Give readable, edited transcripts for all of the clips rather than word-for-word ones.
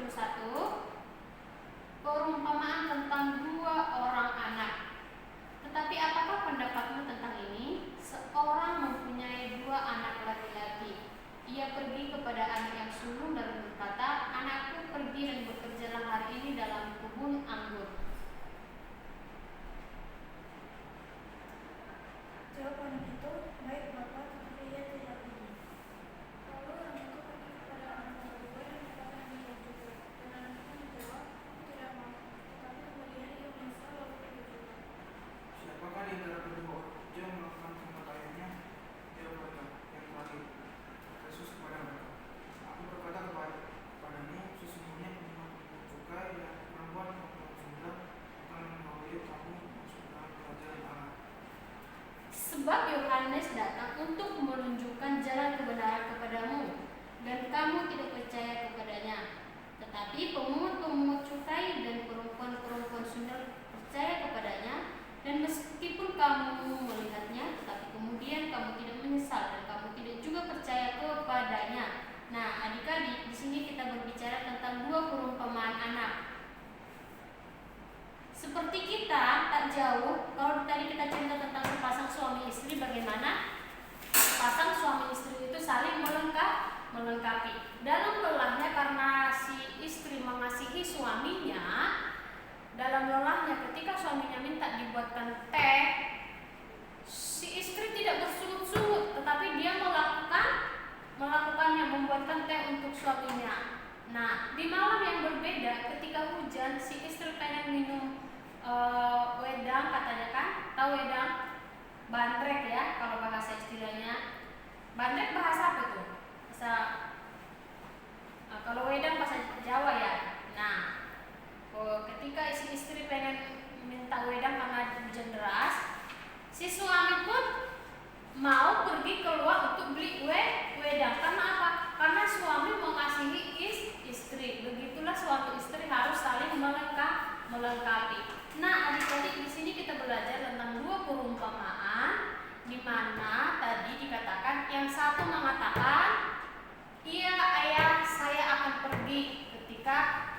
21, perumpamaan tentang dua orang anak. Tetapi apakah pendapatmu tentang ini? Seorang mempunyai dua anak laki-laki. Ia pergi kepada anak yang sulung dan berkata, "Anakku, pergi dan bekerjalah hari ini dalam kebun anggur." Jawab anak itu, "Baik Bapak," tetapi ia tidak pergi. Lalu orang itu pergi kepada anak yang kedua dan berkata demikian juga. Dan anak itu menjawab, "Aku tidak mau." Tetapi kemudian ia menyesal lalu pergi juga. Siapakah di antara kedua yang melakukan perintah ayahnya? Dia berkata, "Yang terakhir." Yesus kepada mereka, "Aku berkata kepadamu, sesungguhnya pemungut cukai dan perempuan pembuang surga akan mengawali kamu masuk dalam kerajaan Allah. Sebab Yohanes datang untuk menunjukkan jalan kebenaran kepadamu, dan kamu tidak percaya kepadanya. Tetapi pemungut-pemungut cukai dan perempuan-perempuan sundal percaya kepadanya, dan meskipun kamu melihatnya, tetapi kemudian kamu tidak menyesal dan kamu tidak juga percaya kepadanya." Nah, adik-adik, di sini kita berbicara tentang dua perumpamaan anak. Seperti kita tak jauh, kalau tadi kita cerita tentang sepasang suami istri, bagaimana sepasang suami istri itu saling melengkapi. Dalam lelahnya, karena si istri mengasihi suaminya, dalam lelahnya ketika suaminya minta dibuatkan teh, si istri tidak bersungut-sungut, tetapi dia melakukannya, membuatkan teh untuk suaminya. Nah, di malam yang berbeda, ketika hujan, si istri pengen minum wedang, katanya kan, tahu wedang? Bandrek ya, kalau bahasa istilahnya. Bandrek bahasa apa tuh? Kalau wedang bahasa Jawa ya. Nah, ketika istri pengen minta wedang karena hujan deras, si suami pun mau pergi keluar untuk beli wedang. Karena apa? Karena suami mengasihi istri. Begitulah suatu istri harus saling melengkapi. Nah, adik-adik, di sini kita belajar tentang dua perumpamaan, di mana tadi dikatakan yang satu mengatakan, "Iya ayah, saya akan pergi," ketika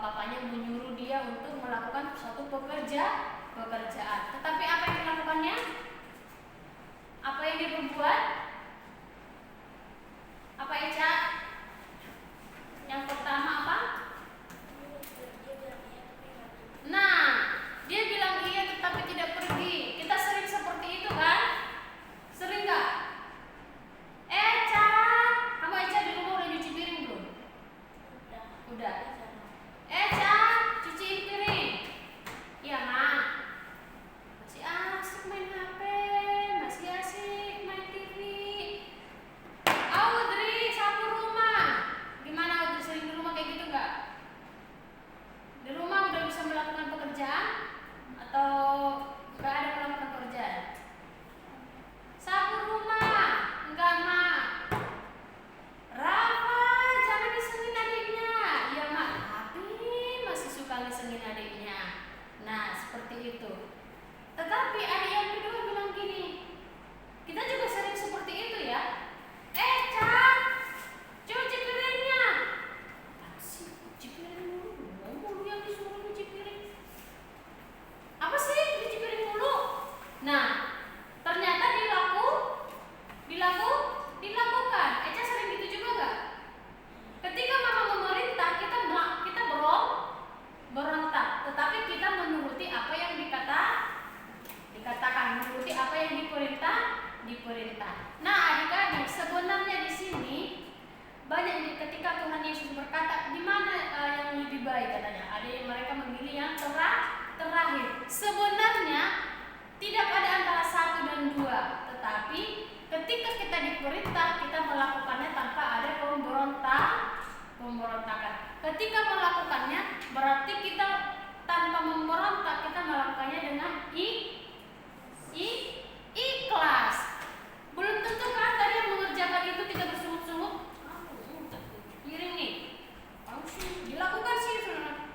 papanya menyuruh dia untuk melakukan suatu pekerjaan. Tetapi apa yang dilakukannya? Apa yang dia perbuat? Apa Eca? Yang pertama apa? Nah, dia bilang iya tetapi tidak pergi. Kita sering seperti itu kan? Sering gak? Eca, kamu Eca di rumah udah nyuci piring belum? Udah. Eca, cuciin piring. Iya mak. Masih asik main HP, masih asik main TV. Audrey, sapu rumah. Gimana Audrey, sering di rumah kayak gitu gak? Di rumah udah bisa melakukan pekerjaan atau gak ada melakukan pekerjaan? Sapu rumah, enggak mak. Rafa, jangan disengin adiknya. Iya mak, tapi masih suka disengin adiknya. Nah, seperti itu. Tetapi adik yang kedua bilang gini, kita juga sering seperti itu ya. Cak, cuci piringnya. Apa sih cuci piring dulu? Ngomong yang disuruh cuci piring. Apa sih cuci piring dulu? Nah, ternyata dilakukan. Eca sering gitu juga gak? Ketika mama memerintah, kita berontak, tetapi kita menuruti apa yang dikatakan, menuruti apa yang diperintah. Nah, adik-adik, sebenarnya di sini banyak ketika Tuhan Yesus berkata, di mana yang lebih baik katanya. Ada yang mereka memilih yang terakhir. Sebenarnya tidak ada antara satu dan dua, tetapi ketika kita diperintah, kita melakukannya tanpa ada pemberontakan. Ketika melakukannya, berarti kita tanpa memberontak, kita melakukannya dengan ikhlas. Belum tentu kan tadi yang mengerjakan itu kita bersungut-sungut, piring nih, dilakukan sih,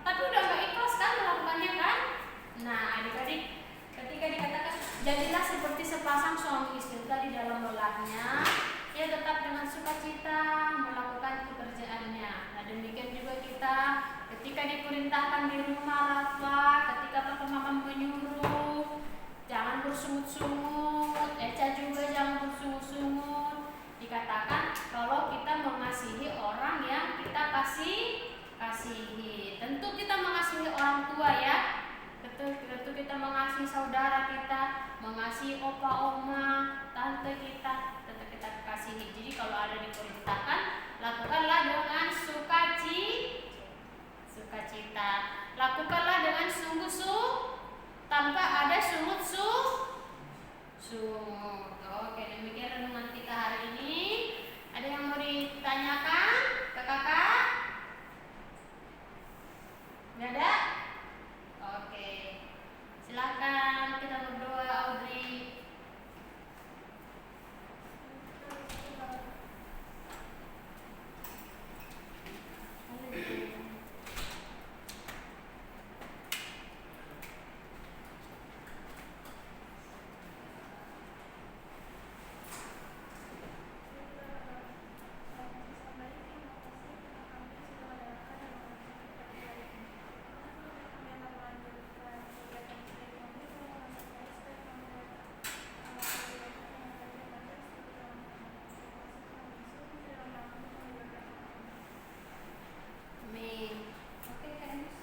tapi udah gak ikhlas kan melakukannya kan? Nah, adik-adik, ketika dikatakan jadilah seperti sepasang suami istri tadi dalam lelahnya, ia tetap dengan sukacita melakukan pekerjaannya. Nah, demikian juga kita diperintahkan di rumah Rafa, ketika papa mama menyuruh jangan bersungut-sungut, Eca juga jangan bersungut-sungut. Dikatakan kalau kita mengasihi orang yang kita kasihi. Tentu kita mengasihi orang tua ya. Tentu kita mengasihi saudara kita, mengasihi opa oma, tante kita, tetap kita kasihi. Jadi kalau ada diperintahkan, lakukanlah dengan sukacita. Lakukanlah dengan sungguh-sungguh, tanpa ada sungut-sungut. Oke, demikian renungan kita hari ini. Ada yang mau ditanyakan ke kakak? Nggak ada? Oke, silakan kita berdoa, Audrey. Amin. Oke, Kak Emis.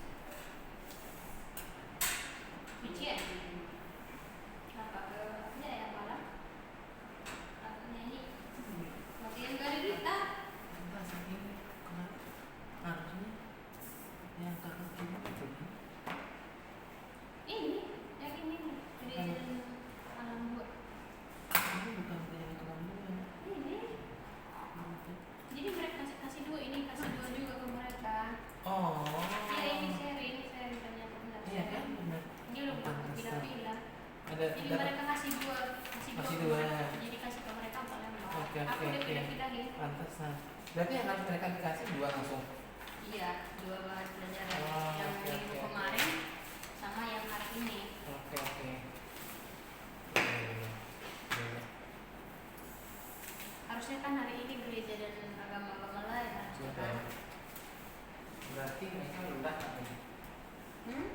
Michi ya? Apa ke ya malam? Aku nyanyi. Latihan kali kita. Enggak saking harusnya yang kakak kirim itu nih. Ini, yang ini nih. Gereja alam dua. Ini bukan kayak tukang bunga. Ini. Jadi mereka kasih dua ini, kasih dua juga ke mereka. Oh. Iya, ini sharing ternyata benar. Iya kan benar. Ini udah bukan pilih-pilih. Ada Jadi dapat. mereka kasih dua. Kasih dua. Jadi kasih ke mereka empat lembar. Oke, Aku oke, udah oke. pilih-pilahin. Pantesan. Berarti yang harus mereka dikasih dua langsung. Iya, dua bahan pelajaran Oh, yang oke, minggu oke. kemarin sama yang hari ini. Oke, oke. Iya. Harusnya kan hari ini gereja dan agama-agama lain harusnya Sudah. kan. Berarti mereka udah kan? Hmm?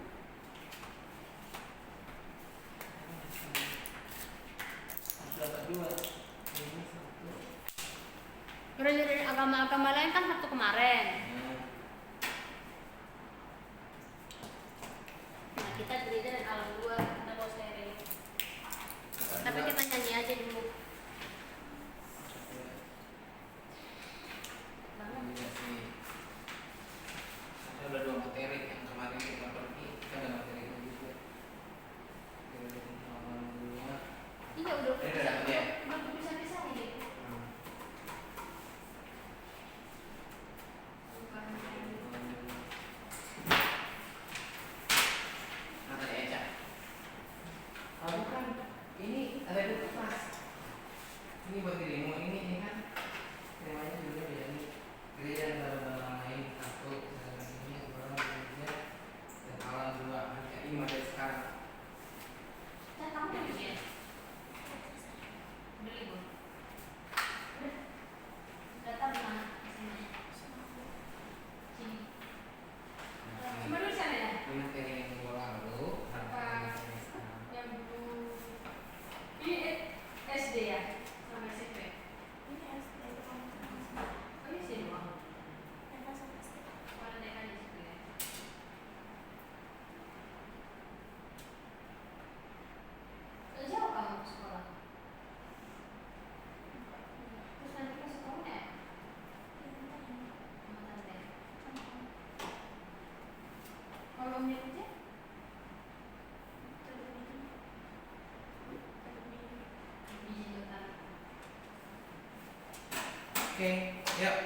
Dapat dua. Ini satu. Gereja dan agama-agama lain kan satu kemarin. Nah, kita gereja dan alam dua, kita mau sharing. Tapi kita nyanyi aja dulu. Iya sih. Ada dua materi yang kemarin kita pergi, kita ada materi lagi juga. Kita pengalaman dulunya. Iya udah Udah dapet ya? udah bisa nih. Materi Eca. Kamu kan ini ada di kelas. Ini buat dirimu ini kan temanya juga dari gereja dan barang-barang lain satu dan ini barang gereja dan alam dua. Ini materi sekarang. Saya kamu udah ya? Udah libur? Udah? Datang di mana? Sini. Sini. Cuma dulu sana ya? Ini materi yang minggu lalu. Apa? Materi sekarang. Yang dulu ini SD ya? Sampai SMP? Ini SD Oh ini sih doang? Mereka sampai SD. Pada daerah di situ ya? Jauh kamu ke sekolah? Terus nanti ke sekolah ya? Sama tante? Kalau omnya kerja? Biji total. Oke, yuk.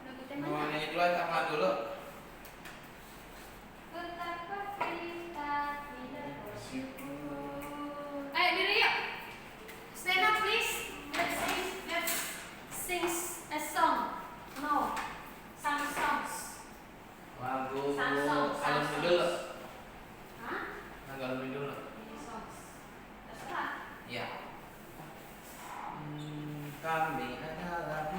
Lagu Mau temanya? nyanyi dulu atau apa dulu? Betapa kita tidak bersyukur. Ayo diri yuk. Stand up please. Let's sing a song. No. Some songs. Lagu Samsung. alumni dulu. Hah? Lagu alumni dulu. Ini songs. Terserah. Ya. Kami adalah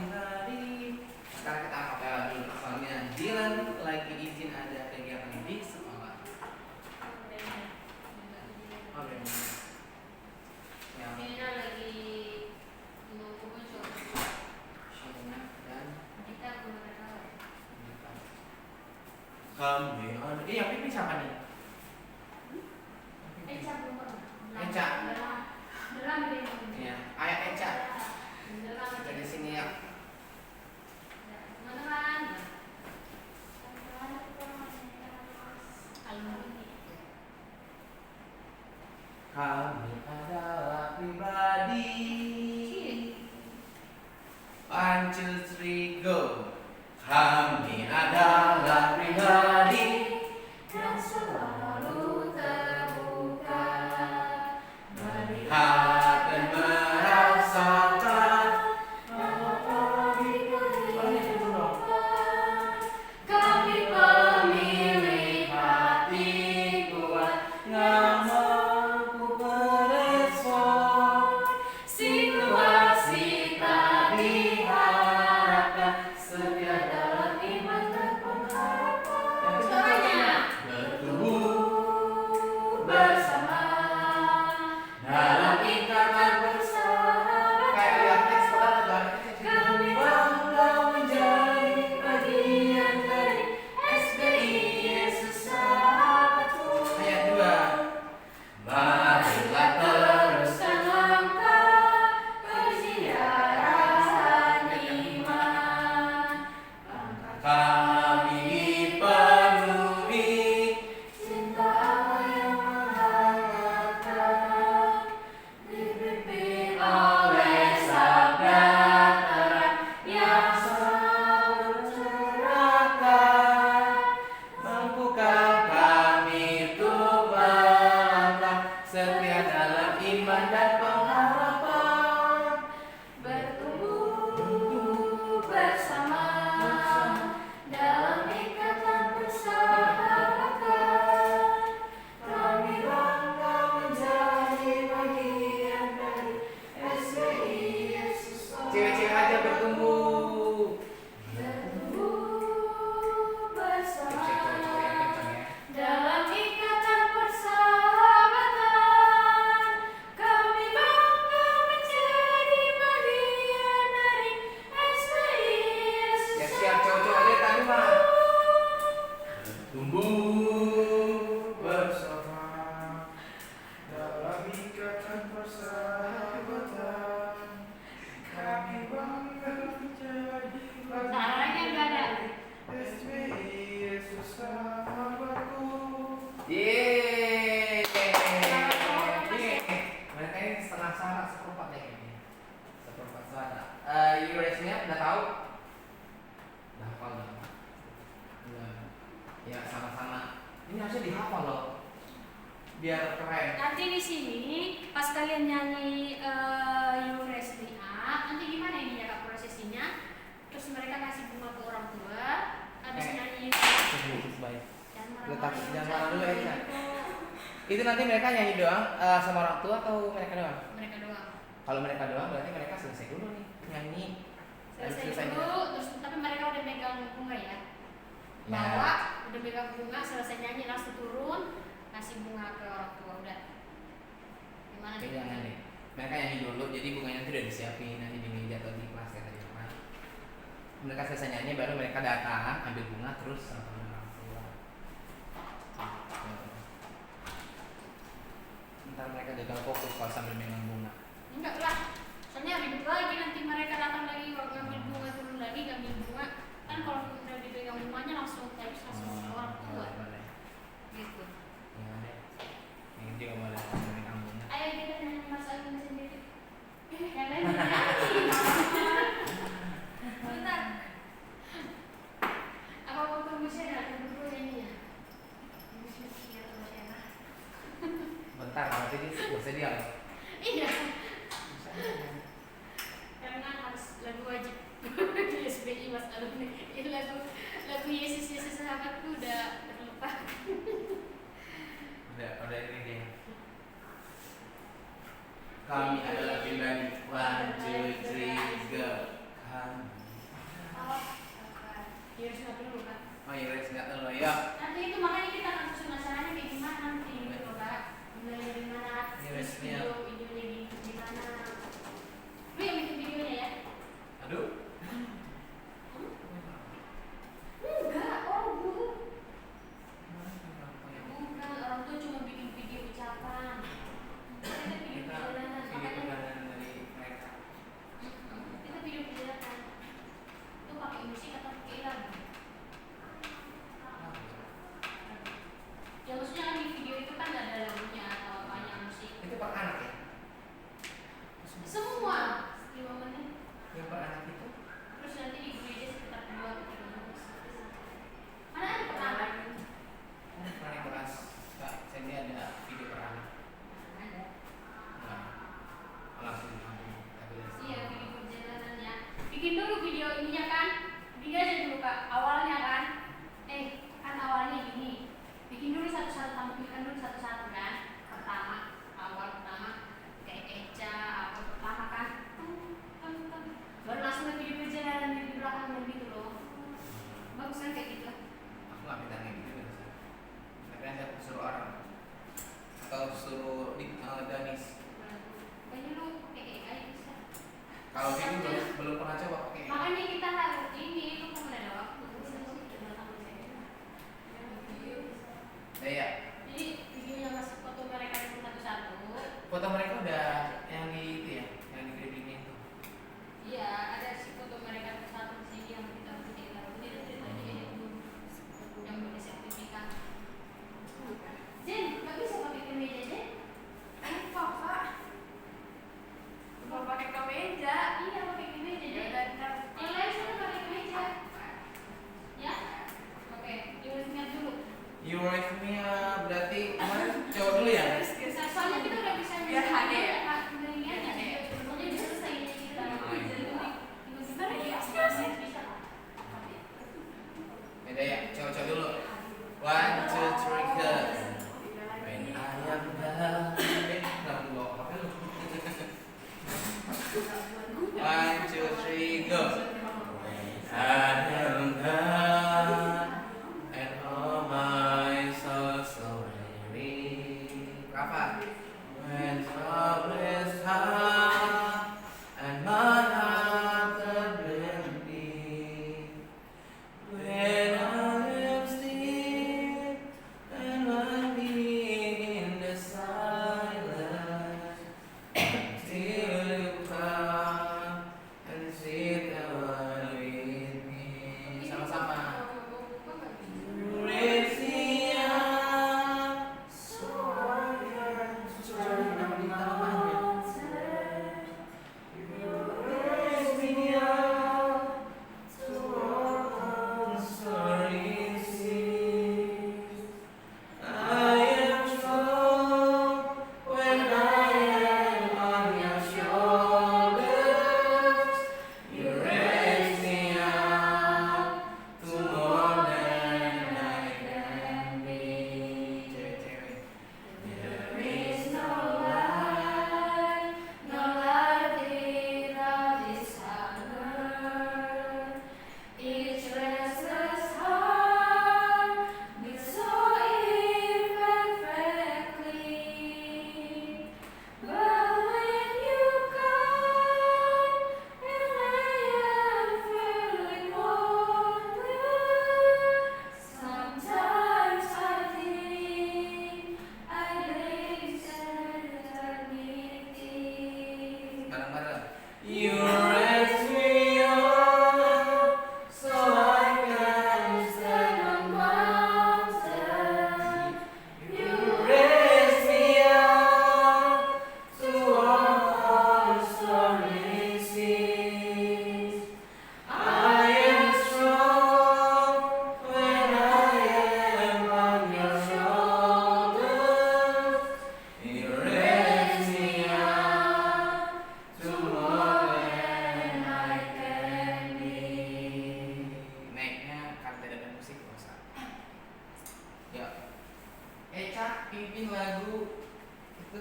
Kami ada. Yang pipi siapa nih? Eca belum pernah. Eca. Dalam dia. Iya, ayah Eca. Dalam Kita di sini ya. Teman-teman. Alumni. Kami adalah pribadi. 1, 2, 3, go. Kami adalah pribadi yang selalu terbuka melihat dan merasakan kami pemilik hati kuat yang mampu merespon situasi tak diharapkan setia dalam iman dan pengharapan. yang Suaranya bertumbuh bersama dalam ikatan persahabatan. kayak lihat teks padahal Kami bangga menjadi bagian dari SBI Yesus Sahabatku. ayat 2. Marilah Teruskan langkah perziarahan iman. kami dipenuhi Cinta Allah yang menghangatkan, dipimpin oleh sabda terang yang selalu cerahkan. Mampukah kami untuk melangkah setia dalam iman dan pengharapan bertumbuh bersama dalam ikatan persahabatan. Kami bangga menjadi bagian dari SBI Yesus. cewek-cewek aja bertumbuh Bertumbuh bersama cewek-cewek yang kencang ya dalam ikatan persahabatan. Kami bangga menjadi bagian dari SBI Yesus. siap-siap cowok-cowok aja tadi mah bertumbuh bersama dalam ikatan persahabatan. Kami bangga menjadi Caranya nggak ada. SBI Yesus Sahabatku. yeay mereka ini setengah suara seperempat ya kayaknya seperempat suara Eurasinya udah tahu udah hafal udah ya sama-sama ini harusnya dihafal loh biar keren Nanti di sini pas kalian nyanyi Eures di A, nanti gimana ini ya kak prosesinya? Terus mereka kasih bunga ke orang tua, habis nyanyi. baik Jangan letak marah-marah, jangan jangan marah dulu ya Ca. gitu. Itu nanti mereka nyanyi doang sama orang tua atau mereka doang Mereka doang. kalau mereka doang berarti mereka selesai dulu nih nyanyi Habis Selesai dulu, terus tapi mereka udah megang bunga ya. Ya. Bawa, udah megang bunga, selesai nyanyi langsung turun, kasih bunga ke orang tua udah. Gimana Oke, nih? jangan deh. Mereka nyanyi dulu, jadi bunganya nanti udah disiapin nanti di meja atau di kelas ya tadi Pak. Mereka selesai nyanyi, baru mereka datang ambil bunga terus sama orang tua. Ntar mereka gagal fokus kalau sambil megang bunga. Enggak lah, soalnya ribet lagi nanti mereka datang lagi ngambil bunga turun lagi ngambil bunga kan kalau udah dipegang bunganya langsung habis langsung ke orang tua boleh, boleh. gitu. Ya deh. Ini juga boleh sambil megang bunga. Ayo kita nyanyi Mas Agung sendiri. Yang lain nyanyi. Bentar. Apa mau tunggu Shena? Tunggu dulu nyanyinya. Tunggu Shena. Bentar, nanti dia bersedia loh. Iya. Karena harus lagu wajib di SBI Mas Alumni. Ini lagu Yesus Yesus Sahabatku udah terlupa. Udah ini dia. Kami adalah pribadi. 1, 2, 3, go. Kami. Harus nggak dulu kan? Oh iya, guys, nggak tahu ya. Nanti itu makanya kita akan susun acaranya kayak gimana nanti gitu kak. Mulai dari mana? Yes, Videonya di mana? Lu yang bikin videonya ya? Aduh. Enggak, oh gue. bagusnya kayak gitu lah. Aku nggak minta kayak gitu kan. Tapi nanti aku suruh orang atau suruh di Danis. Kayaknya lu pakai AI bisa. Kalau gitu belum pernah coba pakai. Makanya kita harus ini, lu mau ada waktu. Ya. Jadi videonya masuk foto mereka itu satu-satu. Foto mereka udah yang di itu ya, yang di gradingnya itu. Iya, ada si foto mereka satu-satu di sini yang kita taruh di tadi itu yang bersertifikat. Jen, nggak bisa pakai kemeja Jen? Pak. Mau pakai kemeja? Iya, pakai kemeja Jen. Yang lain sudah pakai kemeja. Ya? Oke, diulasnya dulu. Eurythmia berarti kemarin coba dulu ya. Soalnya kita udah bisa Biar HD ya? Soalnya bisa selesai kita. Beda ya, coba dulu. 1, 2, 3, go. When I am down, nggak mau apa lu? 1, 2, 3, go. When I am down and all my soul so weary. Berapa? When trouble is high and my heart unbending. When I am still and I'm in the silence, till you come and sit down with me. Sama-sama. You raise me up so high. Susah nama di tanamannya. You raise me up to walk on starry seas. I am strong when I am on your shoulders. You raise me up to more than I can be. Cewek-cewek. There is no life without this hunger. Each restless heart beats so imperfectly. But when you come and I am filled with wonder, sometimes I think I live eternity. Bareng-bareng. You raise me up so I can stand on mountains. You raise me up to walk on stormy seas. I am strong when I am on your shoulders. You raise me up to more than I can be. Naiknya karena tidak ada musik masa. Ya. Eca pimpin lagu itu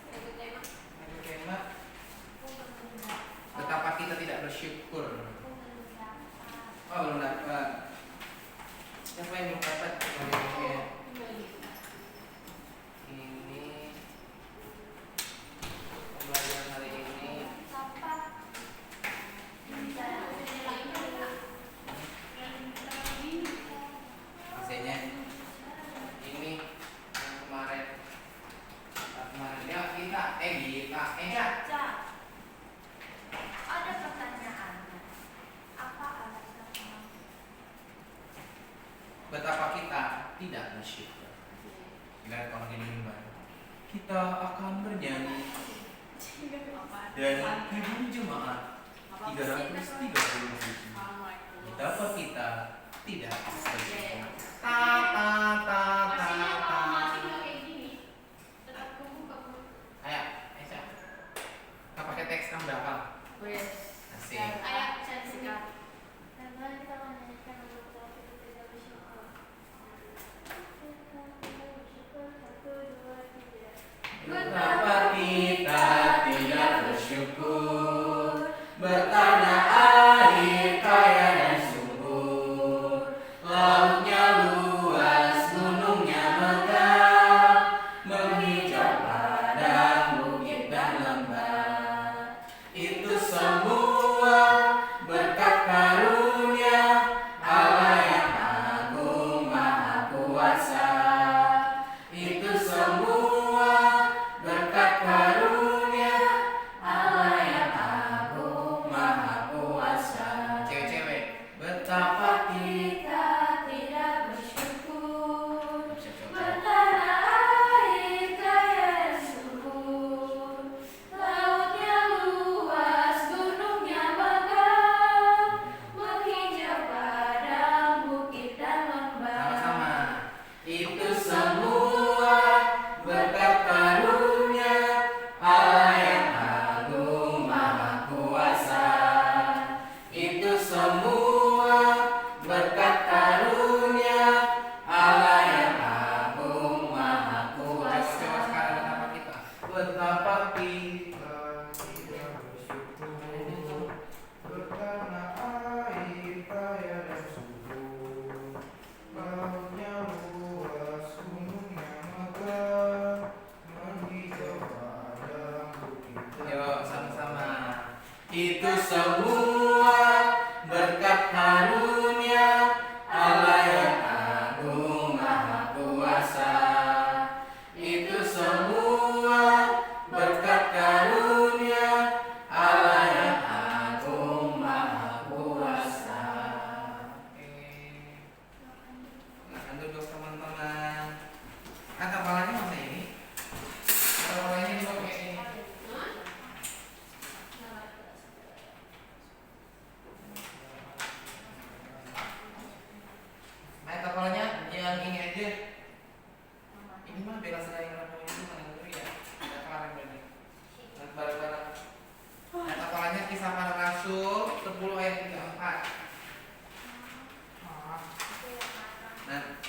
lagu tema betapa kita tidak bersyukur. Oh belum dapat. Siapa yang belum dapat? Lagunya. Ini pembelajaran hari ini. Hasilnya ini yang kemarin. Ya kita Eca. Ada pertanyaan. Apa alasan kamu? Betapa kita tidak bersyukur. Bila kalau gini gimana? Kita akan bernyanyi dan hibur jemaat 337. Betapa kita tidak bersyukur. Ta ta ta ta Pastinya kalau ta. mati nggak kayak gini, tetap kebuka bro. Ayo, Eca. Kita pakai teks kamu berapa? Asik. Ayo, saya singkat. Karena kita menyanyikan untuk topik kita tidak bersyukur. Satu, dua, tiga. Betapa kita tidak bersyukur, bertanah air kaya dan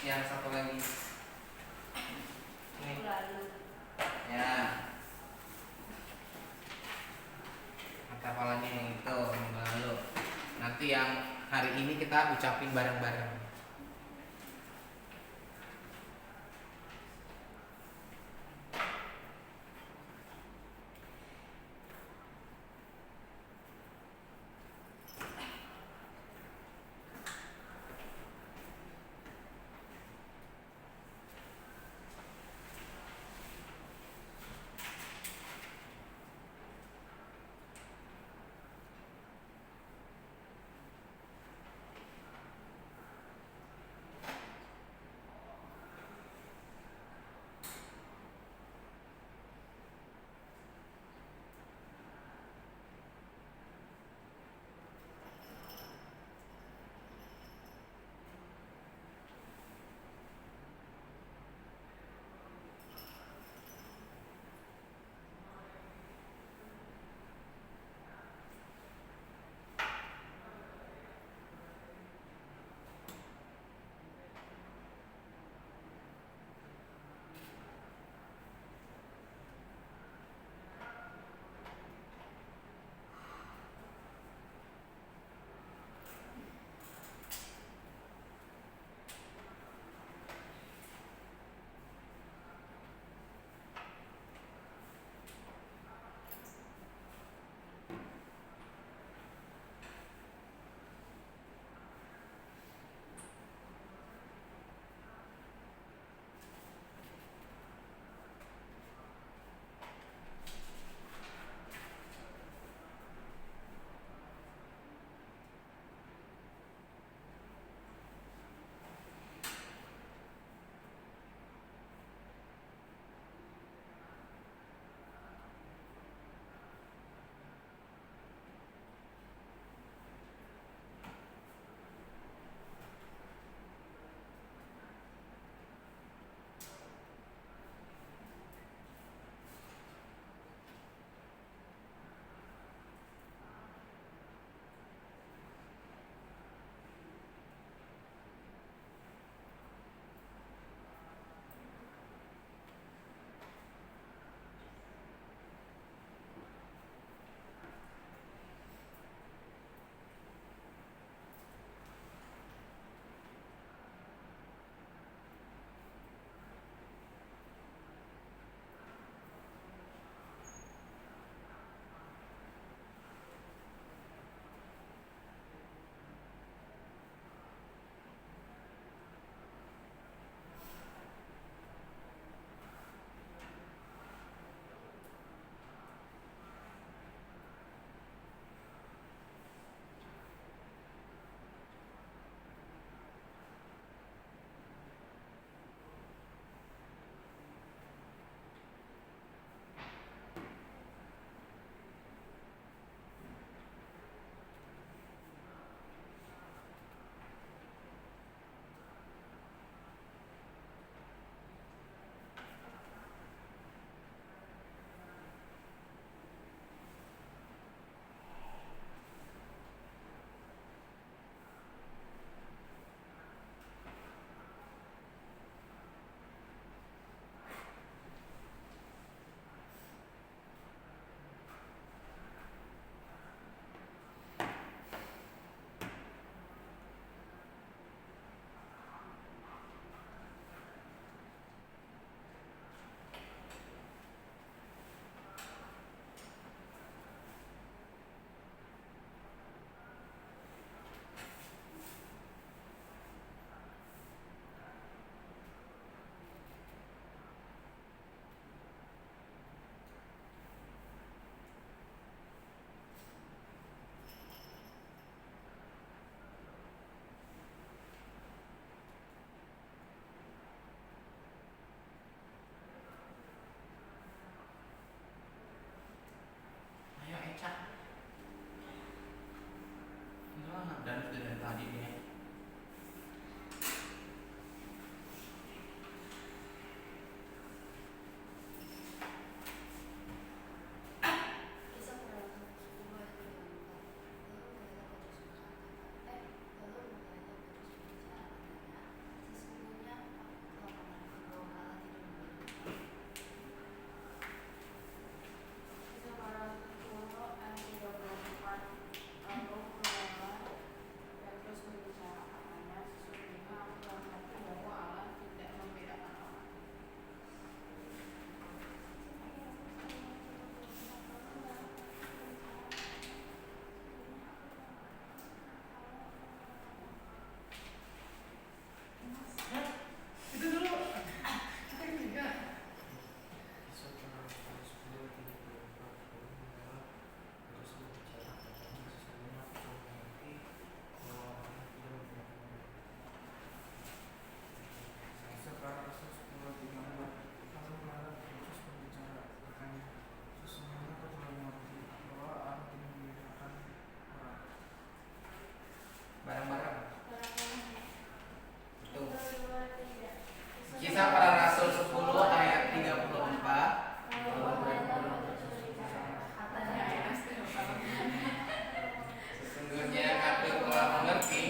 yang satu lagi. Ini. Lalu. Ya. Hafalannya yang itu minggu lalu. Nanti yang hari ini kita ucapin bareng-bareng.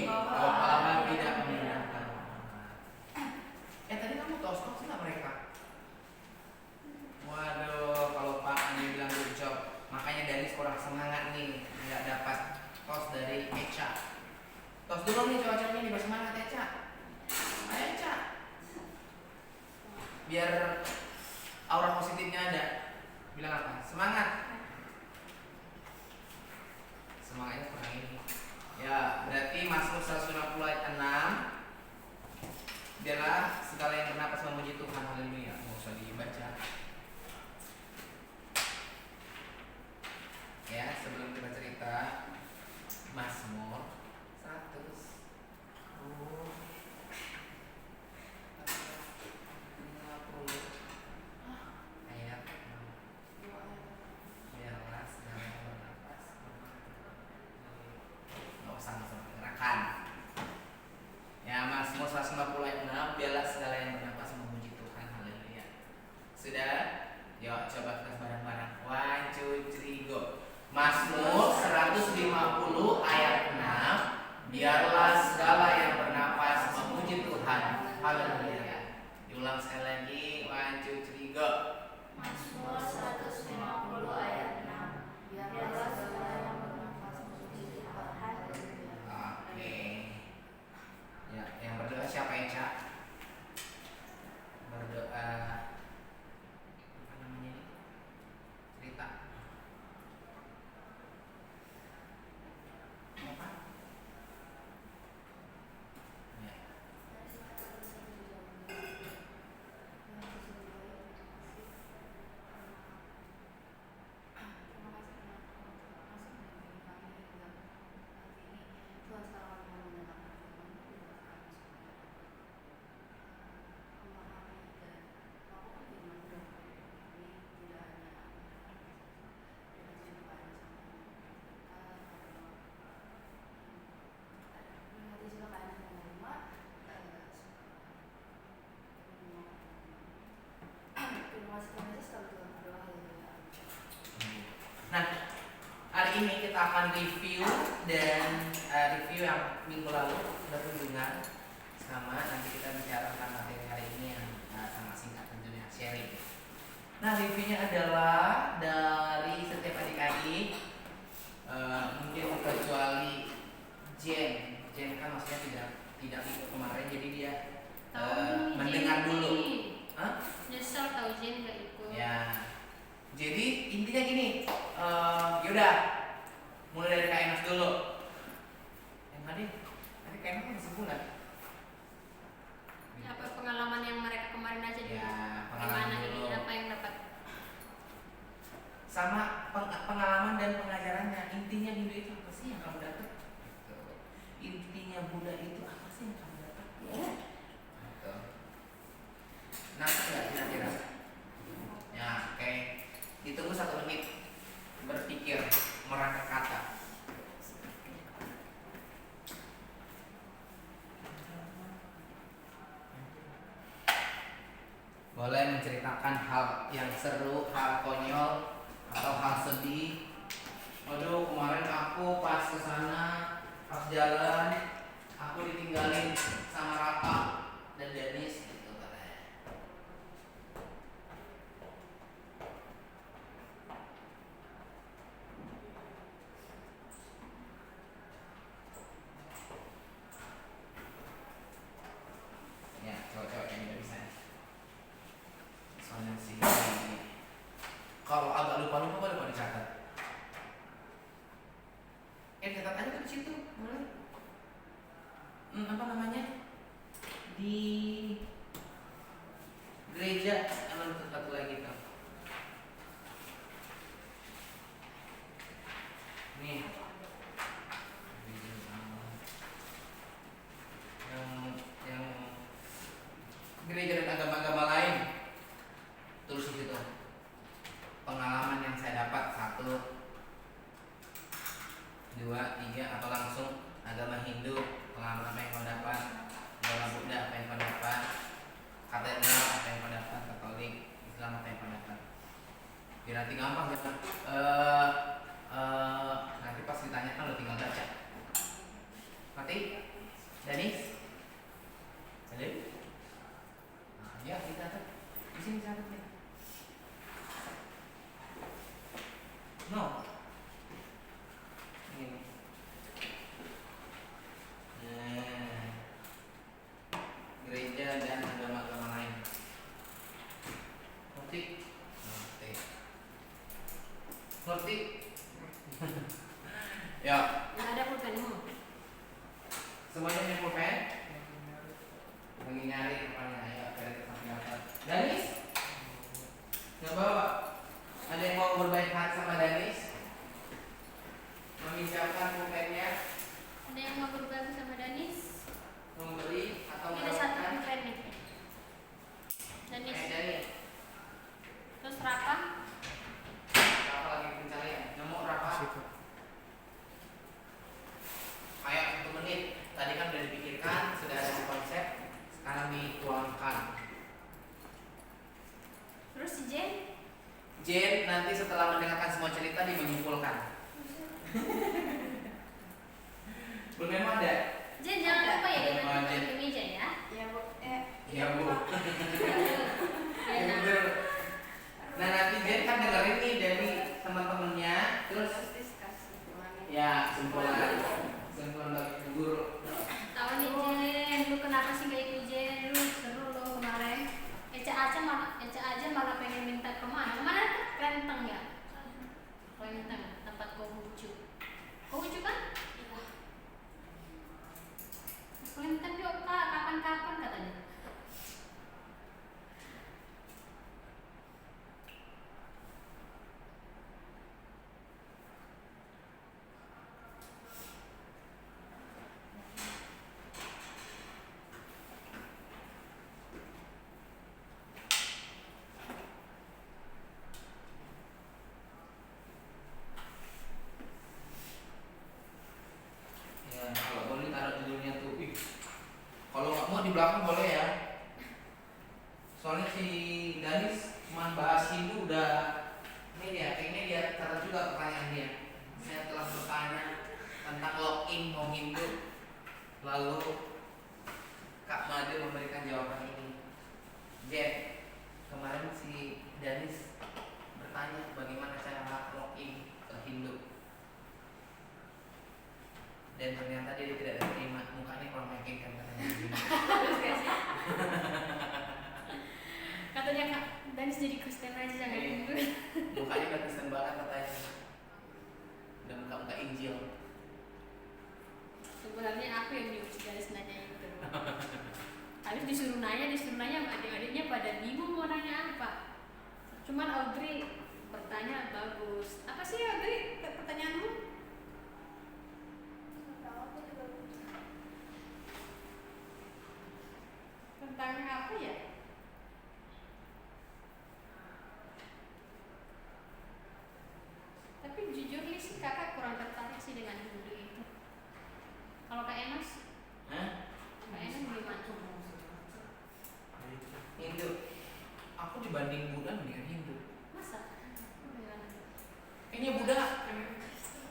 Bapak tidak membenarkan. Tadi kamu tos nggak mereka? Waduh, kalau Pak ini bilang good job, makanya Danis kurang semangat nih, nggak dapat tos dari Eca. Tos dulu nih cowok-cowoknya nih, bersemangat Eca. Ayo Eca. Biar aura positifnya ada. Bilang apa? Semangat. Semangatnya kurang ini. Ya, berarti Mazmur 150 ayat 6. Biarlah segala yang bernapas memuji Tuhan, haleluya. Nggak usah dibaca. Ya, sebelum kita cerita Mazmur 150 ayat 6. Biarlah segala yang bernapas nggak usah gerakan. Ya, Mazmur 150 ayat 6. Biarlah segala yang bernapas memuji Tuhan, haleluya. Sudah? Yuk coba kita bareng-bareng. 1, 2, 3, go. Mazmur 150 ayat 6. Biarlah segala yang bernapas memuji Tuhan, haleluya. Diulang sekali lagi. 1, 2, 3, go. Mazmur 150 ayat 6. Biarlah segala yang bernafas memuji Tuhan. Haleluya. Oke. Ya, yang berdoa siapa yang Cak? Berdoa apa namanya ini? Cerita. Apa? Ya. Nah, hari ini kita akan review dan review yang minggu lalu sudah kunjungan sama, nanti kita bicara tentang materi hari ini yang sangat singkat tentunya, sharing. Nah, reviewnya adalah dari setiap adik-adik, mungkin kecuali Jen kan maksudnya tidak ikut kemarin, jadi dia mendengar dulu. Hah? Nyesel tahu Jen nggak ikut. Ya, jadi intinya gini, yaudah, mulai dari Kak Enos dulu. Yang tadi Kak Enos kan sebulan. Apa pengalaman yang mereka kemarin aja dulu? Ya, pengalaman Gimana dulu. ini apa yang dapat? Sama pengalaman dan pengajarannya. Intinya Hindu itu apa sih yang kamu dapat? Gitu. Intinya Buddha itu apa sih yang kamu dapat? Gitu. Nangkep nggak kira-kira? Ya, oke. Ditunggu 1 menit. Berpikir, merangkai kata. Boleh menceritakan hal yang seru, hal konyol, atau hal sedih. Waduh, kemarin aku pas kesana, pas jalan, aku ditinggalin sama Raka dan Danis gitu katanya. Ya, cowok-cowok yang tidak bisa. Soalnya sih, kalau agak lupa-lupa boleh kok dicatat. Catat aja tuh di situ, boleh. Apa namanya? Di gereja, satu lagi tuh. Nih. Yang gereja dan agama-agama lain. Terus di situ. Pengalaman yang saya dapat 1, 2, 3, atau langsung agama Hindu, pengalaman apa yang kau dapat, agama Buddha apa yang kau dapat, katedral apa yang kau dapat, Katolik, Islam apa yang kau dapat. Biar nanti gampang ya. Nanti pas ditanyakan lo tinggal baca. Nanti Danis? Halo? Nah, ya kita tuh di sini catat nih. No. Ini. Nah, gereja dan agama-agama lain. Ngerti? Ngerti. Ngerti? Ya, Nggak ada pulpenmu. semuanya punya pulpen? Lagi nyari rupanya, ya dari samping atas. Danis? Nggak bawa? Ada yang mau berbaik hati sama Danis? Meminjamkan pulpennya? Ada yang mau berbagi sama Danis? Memberi atau Ini ada satu mendapatkan? pulpen nih. Danis. Danis. Terus Rafa? Apa lagi pencarian? Nemu berapa? Situ. Ayo 1 menit. Tadi kan udah dipikirkan, sudah ada konsep. Sekarang dituangkan. Terus si Jen? Jen nanti setelah mendengarkan semua cerita dia menyimpulkan. Belum memang ada? Jen jangan lupa ya dia Oh, nanti Jen. di meja ya. Ya bu, Iya bu. Ya, nah. Nah nanti Jen kan dengerin nih dari teman-temannya, terus diskusi kemana? ya simpulan dari guru. Tahu nih Jen, lu kenapa sih gak ikut Jen? Lu seru lo kemarin. Eca aja malah pengen minta kemana? Kemana tuh? Klenteng ya? Klenteng, tempat Konghucu. Konghucu kan? Iya. Klenteng yuk kak, kapan-kapan katanya. Ya kalau boleh taruh judulnya tuh. Ih, kalau nggak mau di belakang boleh ya. Soalnya si Danis cuma bahas Hindu udah ini dia, kayaknya dia catat juga pertanyaan dia. Saya telah bertanya tentang login mau Hindu, lalu Kak Made memberikan jawaban ini. Jen, kemarin si Danis bertanya bagaimana cara login ke Hindu. Dan ternyata dia tidak terima, mukanya kurang meyakinkan katanya. Katanya kak, Danis jadi Kristen aja jangan Iya. Hindu. Mukanya udah Kristen banget katanya. Udah muka-muka Injil. Sebenarnya aku yang diuji Danis nanya itu. Habis disuruh nanya adik-adiknya pada bingung mau nanya apa. Cuman Audrey bertanya bagus. Apa sih Audrey pertanyaanmu? Tentang apa ya? Tapi jujur nih sih kakak kurang tertarik sih dengan Hindu itu. Kalau Kak Emas, Hah? Kak Emas gimana? Hindu. Aku dibanding Buddha mendingan Hindu. Masa? Gimana? Kayaknya Buddha.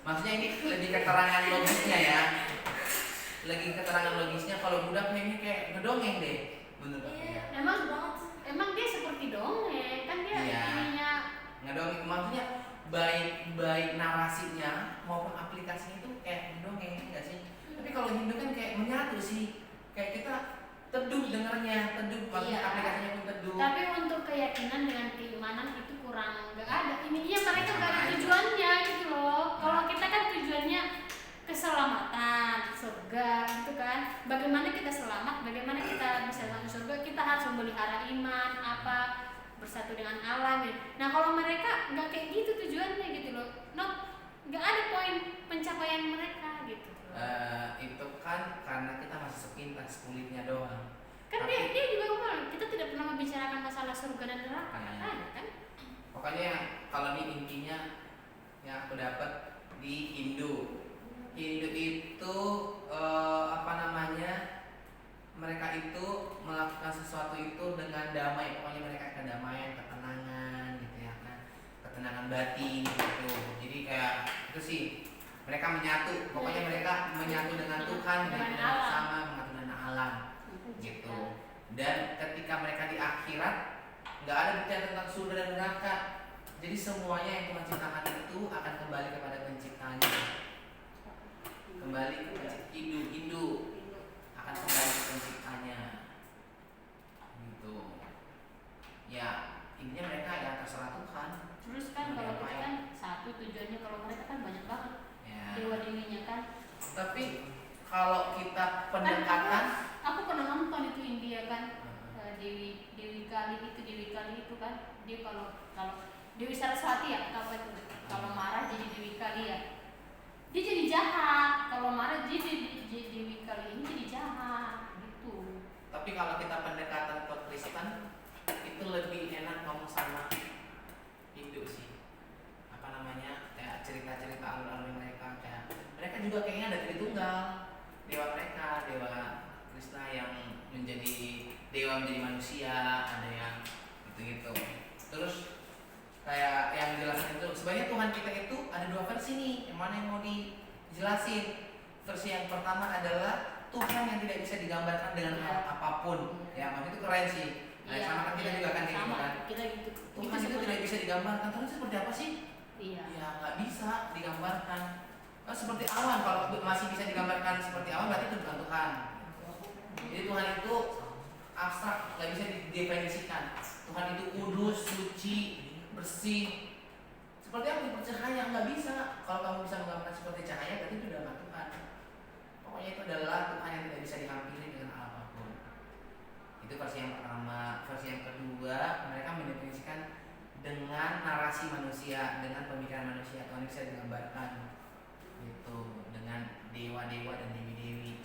Maksudnya ini lebih keterangan logisnya ya. Lagi keterangan logisnya, kalau Buddha kayaknya kayak ngedongeng deh. Menurut aku ya. Emang dia seperti dongeng kan dia Iya. ininya. Ngedongeng maksudnya baik narasinya maupun aplikasinya itu kayak ngedongeng enggak sih? Tapi kalau Hindu kan kayak menyatu sih. Kayak kita teduh dengarnya, teduh maksudnya Iya. aplikasinya pun teduh. Tapi untuk keyakinan dengan keimanan itu kurang nggak ada. Ininya mereka nggak ada Sama aja. tujuannya gitu loh. Kalau kita kan tujuannya keselamatan, surga gitu kan. Bagaimana kita selamat, bagaimana kita bisa masuk surga, kita harus memelihara iman, apa bersatu dengan alam gitu. Nah kalau mereka nggak kayak gitu tujuannya gitu loh. Nggak ada poin pencapaian mereka gitu. Itu kan karena kita masih sepintas kulitnya doang. Kan Tapi- dia juga ngomong kita tidak pernah membicarakan masalah surga dan neraka, ada kan? Pokoknya kalau ini intinya yang aku dapat di Hindu. Hindu itu apa namanya? Mereka itu melakukan sesuatu itu dengan damai. Pokoknya mereka kedamaian, ketenangan gitu ya kan. Ketenangan batin gitu. Jadi kayak itu sih mereka menyatu. Pokoknya mereka menyatu dengan Tuhan, Dengan dengan alam. sama, menyatu belajar tentang surga dan neraka. Jadi semuanya yang Tuhan ciptakan itu akan kembali kepada penciptanya. Kembali ke Hindu akan kembali ke penciptanya. Gitu. Ya, intinya mereka yang terserah Tuhan. Terus kan kalau kita kan satu tujuannya, kalau mereka kan banyak banget Ya. dewa dewinya kan. Tapi kalau kita pendekatan, Aku pernah nonton itu India kan, Dewi Kali itu kan, dia kalau Dewi Saraswati ya apa itu, kalau marah jadi Dewi Kali ya, dia jadi jahat. Kalau marah jadi Dewi Kali ini jadi jahat gitu. tapi kalau kita pendekatan ke Kristen itu lebih enak ngomong sama Hindu sih. Apa namanya, kayak cerita-cerita alur-alur mereka, kayak mereka juga kayaknya ada Tritunggal, dewa mereka, dewa Krishna yang menjadi dewa menjadi manusia, ada yang gitu-gitu. Terus kayak yang dijelasin itu sebenarnya Tuhan kita itu ada dua versi nih, yang mana yang mau dijelasin. Versi yang pertama adalah Tuhan yang tidak bisa digambarkan dengan hal apapun. Ya, maksudnya itu keren sih. Nah, Iya, sama kan kita juga kan kayak gitu sama kan. kita gitu. Tuhan itu tidak bisa digambarkan. Tuhan itu seperti apa sih? Iya. Ya nggak bisa digambarkan. Seperti awan, kalau masih bisa digambarkan seperti awan berarti itu bukan Tuhan. Jadi Tuhan itu abstrak, nggak bisa didefinisikan. Tuhan itu kudus, suci, bersih. Seperti apa? Seperti cahaya, nggak bisa. Kalau kamu bisa menggambarkan seperti cahaya, berarti itu adalah Tuhan. Pokoknya itu adalah Tuhan yang tidak bisa dihampiri dengan apapun. Itu versi yang pertama. Versi yang kedua, mereka mendefinisikan dengan narasi manusia, dengan pemikiran manusia. Tuhan bisa digambarkan gitu, dengan dewa-dewa dan dewi-dewi.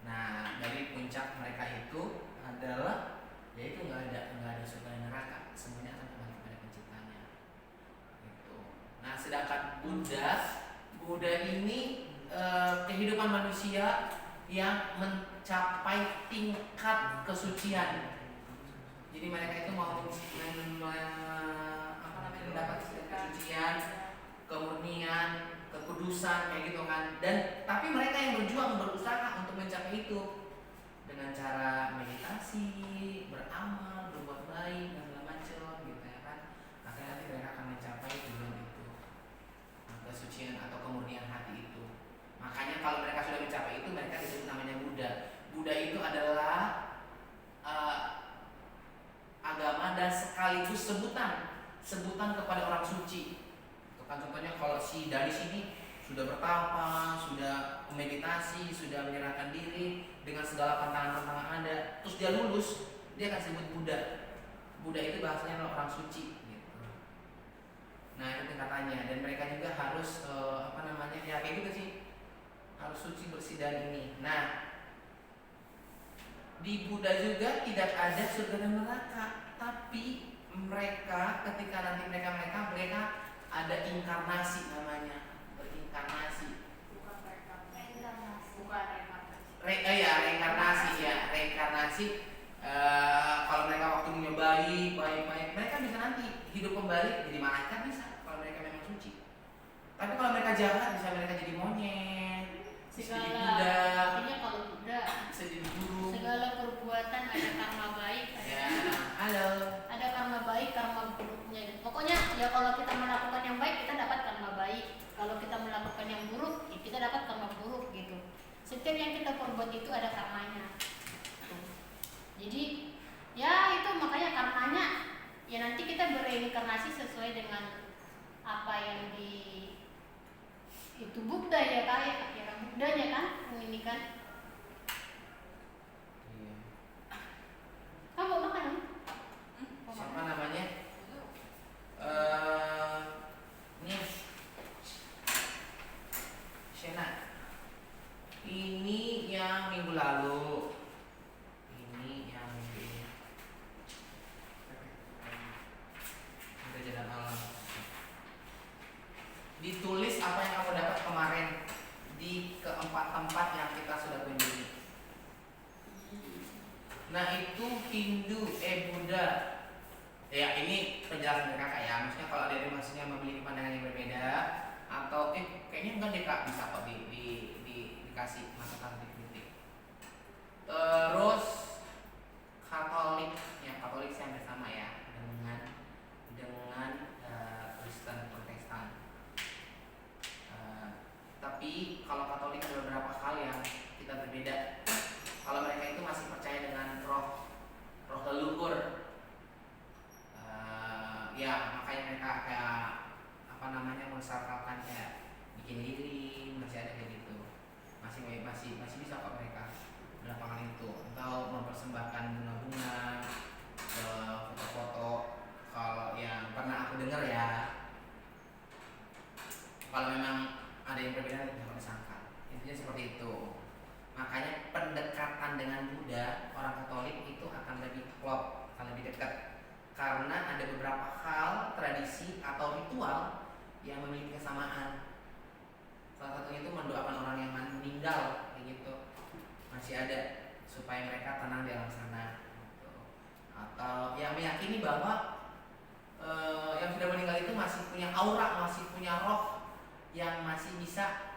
Nah, dari puncak mereka itu adalah yaitu nggak ada surga dan neraka, semuanya akan kembali kepada penciptanya. Gitu. Nah, sedangkan Buddha ini kehidupan manusia yang mencapai tingkat kesucian. Jadi mereka itu mau mendapat kesucian, kemurnian, kekudusan kayak gitu kan. Dan tapi mereka yang berjuang berusaha untuk mencapai itu dengan cara meditasi, beramal, berbuat baik dan segala macam gitu ya kan. Akhirnya nanti mereka akan mencapai tujuan itu, kesucian atau kemurnian hati itu. Makanya kalau mereka sudah mencapai itu, mereka disebut namanya Buddha. Buddha itu adalah agama dan sekaligus sebutan kepada orang suci. Itu kan contohnya kalau si dari sini sudah bertapa, sudah meditasi, sudah menyerahkan diri dengan segala pantangan-pantangan ada, terus dia lulus, dia akan disebut Buddha. Buddha itu bahasanya adalah orang suci gitu. Nah, itu tingkatannya, dan mereka juga harus ya kayak gitu sih, harus suci, bersih dan ini. Nah, di Buddha juga tidak ada surga dan neraka, tapi mereka ketika nanti mereka ada inkarnasi namanya, berinkarnasi. Reinkarnasi. Kalau mereka waktu menyobai baik-baik, mereka bisa nanti hidup kembali jadi malaikat bisa kalau mereka memang suci. Tapi kalau mereka jahat bisa mereka jadi monyet, bisa jadi Buddha, Artinya kalau Buddha bisa jadi guru. segala perbuatan ada karma baik, ada karma baik, karma buruknya. Pokoknya ya kalau kita melakukan yang baik kita dapat karma baik, kalau kita melakukan yang buruk ya kita dapat karma buruk gitu. Setiap yang kita perbuat itu ada karmanya. Jadi ya itu makanya karmanya ya nanti kita bereinkarnasi sesuai dengan apa yang itu Buddha ya kayak Buddhanya kan ini kan. Iya. Kamu mau makan kan? Siapa namanya? Ini Shena. Ini yang minggu lalu. Ini yang minggu ini. Kejadian alam. Ditulis apa yang kamu dapat kemarin di keempat tempat yang kita sudah kunjungi. Nah, itu Hindu, Buddha. Ya, ini penjelasan dari kakak ya. Maksudnya kalau ada yang maksudnya memiliki pandangan yang berbeda atau kayaknya enggak deh kak, bisa kok dikasih masukan kritik. Terus Katolik yang masih ada, supaya mereka tenang di alam sana gitu. Atau yang meyakini bahwa yang sudah meninggal itu masih punya aura, masih punya roh yang masih bisa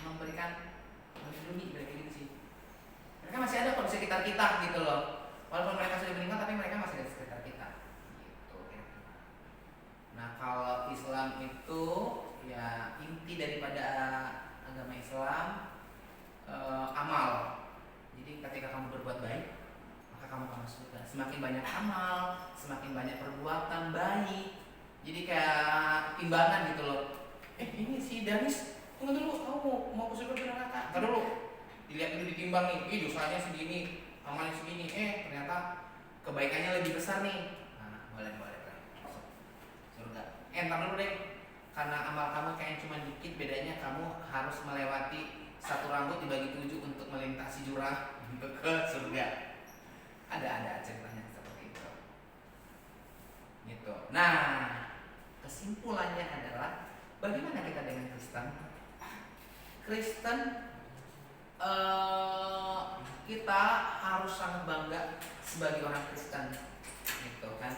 memberikan melindungi, kayak gitu sih. Mereka masih ada kok di sekitar kita gitu loh. Walaupun mereka sudah meninggal tapi mereka masih ada di sekitar kita gitu ya. Nah, kalau Islam itu ya inti daripada agama Islam amal. Jadi ketika kamu berbuat baik, maka kamu akan masuk surga. Semakin banyak amal, semakin banyak perbuatan baik. Jadi kayak timbangan gitu loh. Ini si Danis, tunggu dulu, kamu mau ke surga atau neraka? Ntar dulu, dilihat dulu ditimbang nih. Dosanya segini, amalnya segini. Ternyata kebaikannya lebih besar nih. Nah, boleh. Masuk surga. Ntar dulu deh. Karena amal kamu kayaknya cuma dikit, bedanya kamu harus melewati satu rambut dibagi 7 untuk melintasi jurang untuk ke surga. Ada ceritanya seperti itu. Gitu. Nah, kesimpulannya adalah bagaimana kita dengan Kristen? Kristen kita harus sangat bangga sebagai orang Kristen, gitu kan?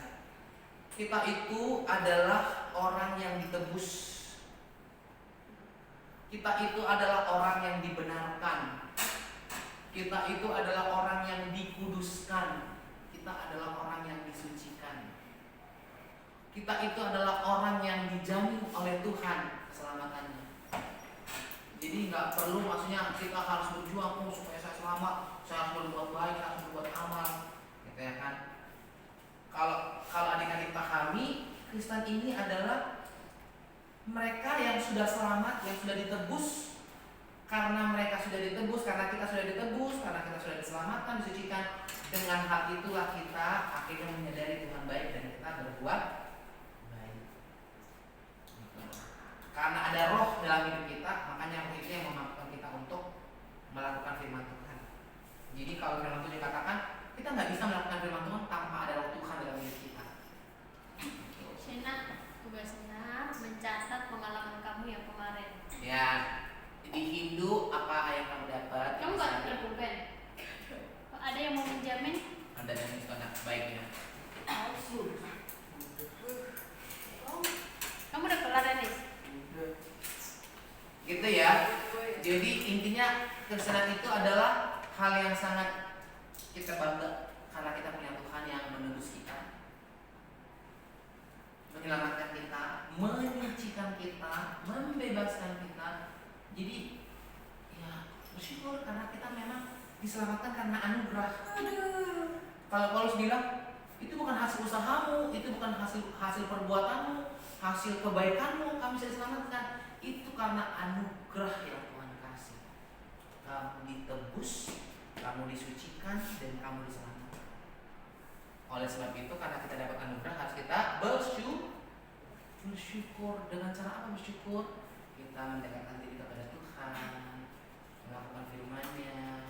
Kita itu adalah orang yang ditebus. Kita itu adalah orang yang dibenarkan. Kita itu adalah orang yang dikuduskan. Kita adalah orang yang disucikan. Kita itu adalah orang yang dijamin oleh Tuhan keselamatannya. Jadi nggak perlu maksudnya kita harus berjuang supaya saya selamat, saya harus berbuat baik, saya harus berbuat amal, gitu ya kan? Kalau adik-adik pahami, Kristen ini adalah mereka yang sudah selamat, yang sudah ditebus. Karena mereka sudah ditebus, karena kita sudah ditebus, karena kita sudah diselamatkan, disucikan. Dengan hal itulah kita akhirnya menyadari Tuhan baik dan kita berbuat baik. Karena ada roh dalam hidup kita, makanya roh itu yang memampukan kita untuk melakukan firman Tuhan. Jadi kalau firman Tuhan dikatakan, kita nggak bisa melakukan firman Tuhan tanpa ada roh Tuhan dalam hidup kita. Sena, tugasnya mencatat pengalaman kamu yang kemarin. Ya, di Hindu apa yang kamu dapat? Kamu nggak ada pulpen? Ada yang mau menjamin? Ada dan itu anak baiknya. Kamu udah kelar Denis? Gitu ya. Jadi intinya Kristen itu adalah hal yang sangat kita bangga karena kita punya Tuhan yang menebus kita, menyelamatkan kita, menyucikan kita, membebaskan kita. Jadi ya bersyukur karena kita memang diselamatkan karena anugerah. Kalau Paulus bilang itu bukan hasil usahamu, itu bukan hasil perbuatanmu, hasil kebaikanmu kamu bisa diselamatkan. Itu karena anugerah yang Tuhan kasih. Kamu ditebus, kamu disucikan, dan kamu diselamatkan. Oleh sebab itu karena kita dapat anugerah harus kita bersyukur. Dengan cara apa bersyukur? Kita mendekatkan diri kepada Tuhan, melakukan firman-Nya,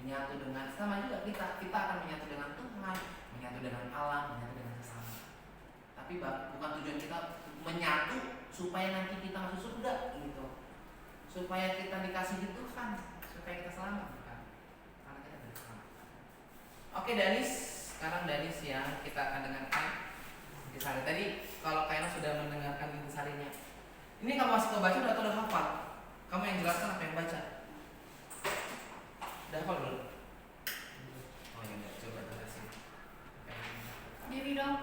menyatu dengan sama juga kita akan menyatu dengan Tuhan, menyatu dengan alam, menyatu dengan sesama. Tapi bukan tujuan kita menyatu supaya nanti kita masuk surga gitu, supaya kita dikasih di Tuhan, supaya kita selamat kan? Karena kita sudah selamat. Oke Danis, sekarang Danis yang kita akan dengarkan intisari. Tadi kalau Kaina sudah mendengarkan intisarinya, ini kamu masih kebaca atau udah hafal? Kamu yang jelaskan apa yang baca? Udah hafal belum? Oh ya udah, coba jelasin. Diri dong.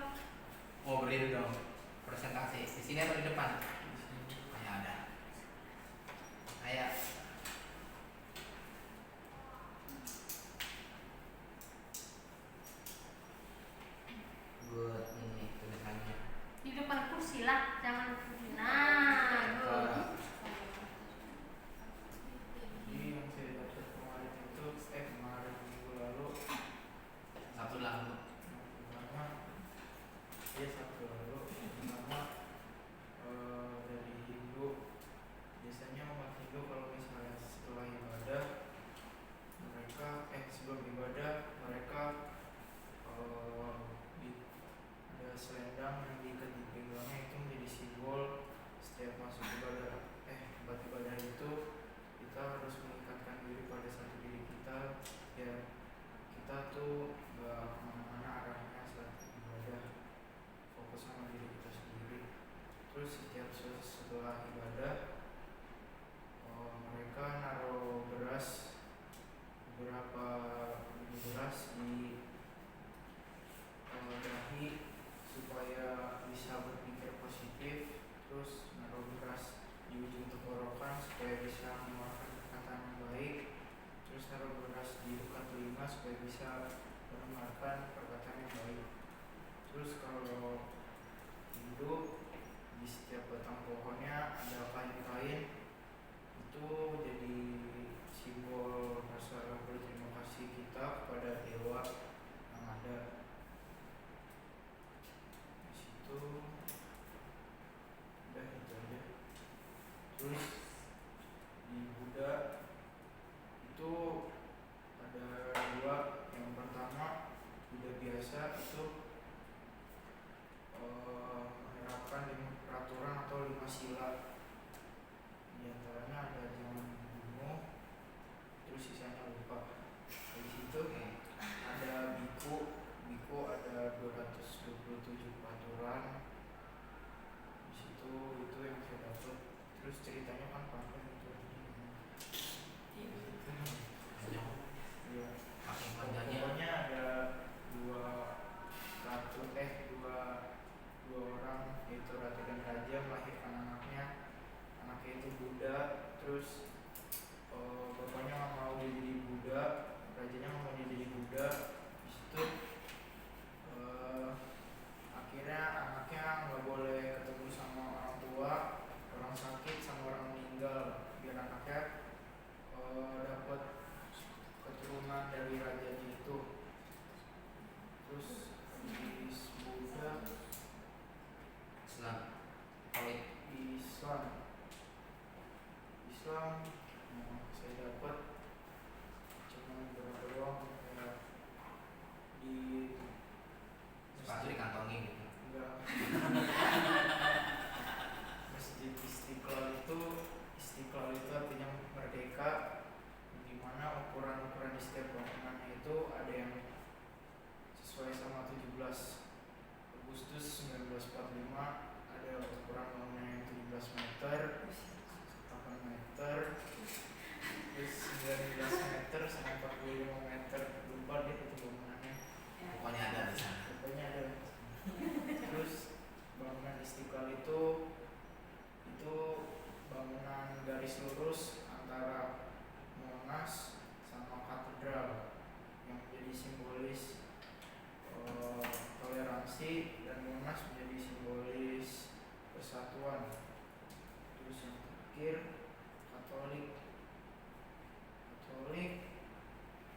Oh berdiri dong. Presentasi di sini atau di depan? Ya ada. Kayak buat ini tulisannya. Di depan kursi lah, jangan. Nah, tuh nggak kemana-mana arahnya saat ibadah, fokus sama diri kita sendiri. Terus setiap setelah ibadah, mereka naruh beras, beberapa biji beras di dahi supaya bisa berpikir positif. Terus naruh beras di ujung tenggorokan supaya bisa mengeluarkan perkataan yang baik. Terus naruh beras di dekat telinga supaya bisa mendengarkan perkataan yang baik. Terus kalau hidup, di setiap batang pohonnya ada kain-kain, itu jadi simbol rasa berterima kasih kita kepada dewa yang ada di situ. Udah itu aja. Terus di Buddha itu ada dua. Yang pertama, Buddha biasa itu menerapkan 5 peraturan atau 5 sila. Di antaranya ada jangan membunuh, terus sisanya lupa. Di situ ada biku ada 227 peraturan. Di situ itu yang saya dapat. Terus ceritanya kan panjang itu. Iya. Pokoknya ada dua orang, yaitu ratu dan raja, melahirkan anaknya. Anaknya itu Buddha. Terus bapaknya nggak mau dia jadi Buddha, rajanya nggak mau dia jadi Buddha. Di situ akhirnya anaknya nggak boleh ketemu sama orang tua, orang sakit sama orang meninggal, biar anaknya dapat keturunan dari rajanya itu. Terus di Buddha, Islam yang saya dapat cuma beberapa doang, kayak di sepatu dikantongin gitu. enggak. Masjid Istiqlal itu artinya merdeka, di mana ukuran-ukuran di setiap bangunannya itu ada yang sesuai sama 17 Agustus 1945. Ada ukuran bangunan yang 17 meter, 8 meter, terus 19 meter sama 45 meter. Lupa deh itu bangunannya. Pokoknya ada di sana. Pokoknya ada. Terus bangunan Istiqlal itu bangunan garis lurus antara Monas sama katedral yang menjadi simbolis toleransi, dan Monas menjadi simbolis persatuan. Terus yang terakhir Katolik.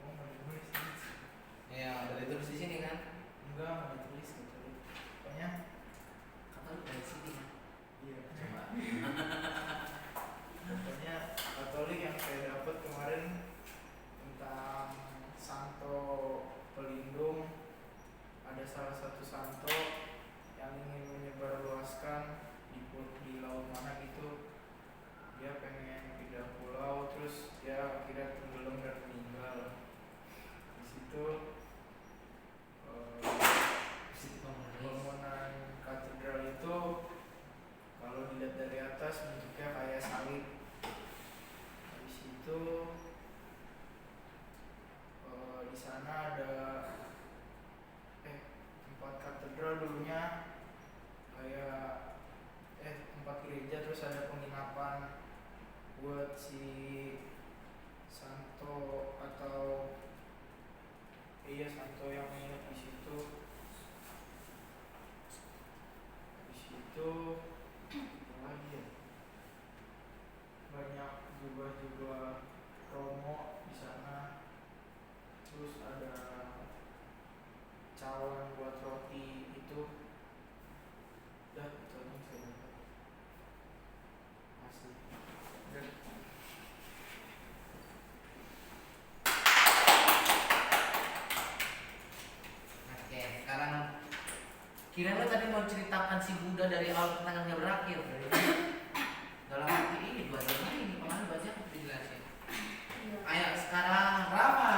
Oh nggak ditulis. Ya, udah ditulis di sini kan? Enggak, nggak ditulis Katolik. Pokoknya Katolik dari sini kan? iya. Coba. Pokoknya Katolik yang saya dapat kemarin tentang Santo Pelindung. Ada salah satu santo yang ingin menyebarluaskan di laut mana gitu. Dia pengen pindah pulau, terus dia akhirnya tenggelam dan meninggal. Di situ bangunan katedral itu kalau dilihat dari atas bentuknya kayak salib. Habis itu di sana ada tempat katedral dulunya kayak tempat gereja, terus ada penginapan buat si Santo atau Santo yang menginap di situ. Di situ apa lagi ya? Banyak juga promo di sana. Terus ada cawan buat roti itu. Udah itu aja yang saya dapat. Asli. Dan Oke, sekarang kira lo tadi mau ceritakan si Buddha dari awal kenangannya berakhir. Dalam arti ini 2 jam ini, kemarin 2 jam dijelasin. Ayo sekarang Rama.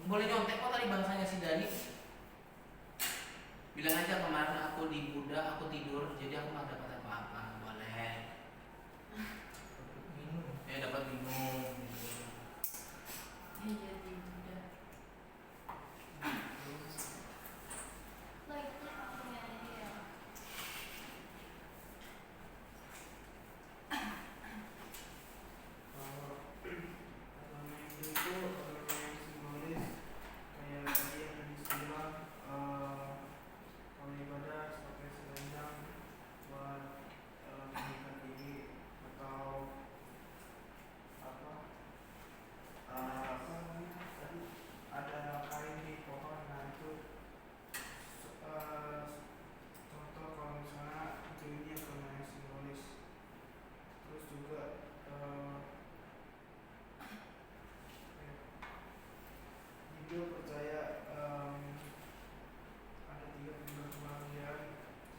boleh nyontek kok tadi bangsanya si Dani. Bilang aja kemarin aku di Buddha, aku tidur, jadi aku nggak dapat apa-apa. Boleh. Minum. Dapat minum. Gitu. Iya tidak. Terus Like aku yang ini ya. kalau agama Hindu itu agama yang simbolis kayak tadi yang dibilang kalau ibadah pakai selendang buat mengikat diri atau apa apa namanya tadi ada kain di pohon, nah itu contoh kalau misalnya ini agama yang simbolis. Terus juga Hindu percaya ada tiga tingkat kebahagiaan,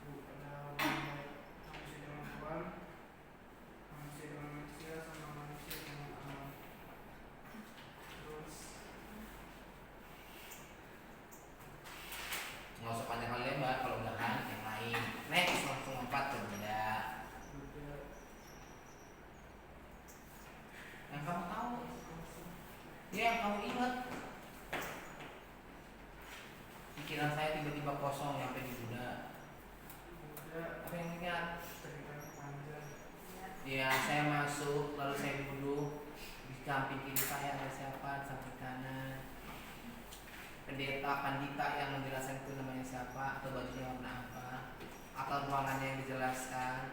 ada manusia dengan Tuhan, manusia dengan manusia, sama manusia dengan alam. Terus Nggak usah panjang kali lebar, kalau udah kan yang lain. Next langsung 4 berbeda. juga Yang kamu tahu, ya yang kamu ingat. Pikiran saya tiba-tiba kosong nyampe di Buddha. Buddha Apa yang ingat? ceritanya panjang. Ya saya masuk, lalu saya duduk di samping kiri saya ada siapa, di samping kanan. Pendeta, pandita yang menjelaskan itu namanya siapa, atau bajunya warna apa, atau ruangannya yang dijelaskan,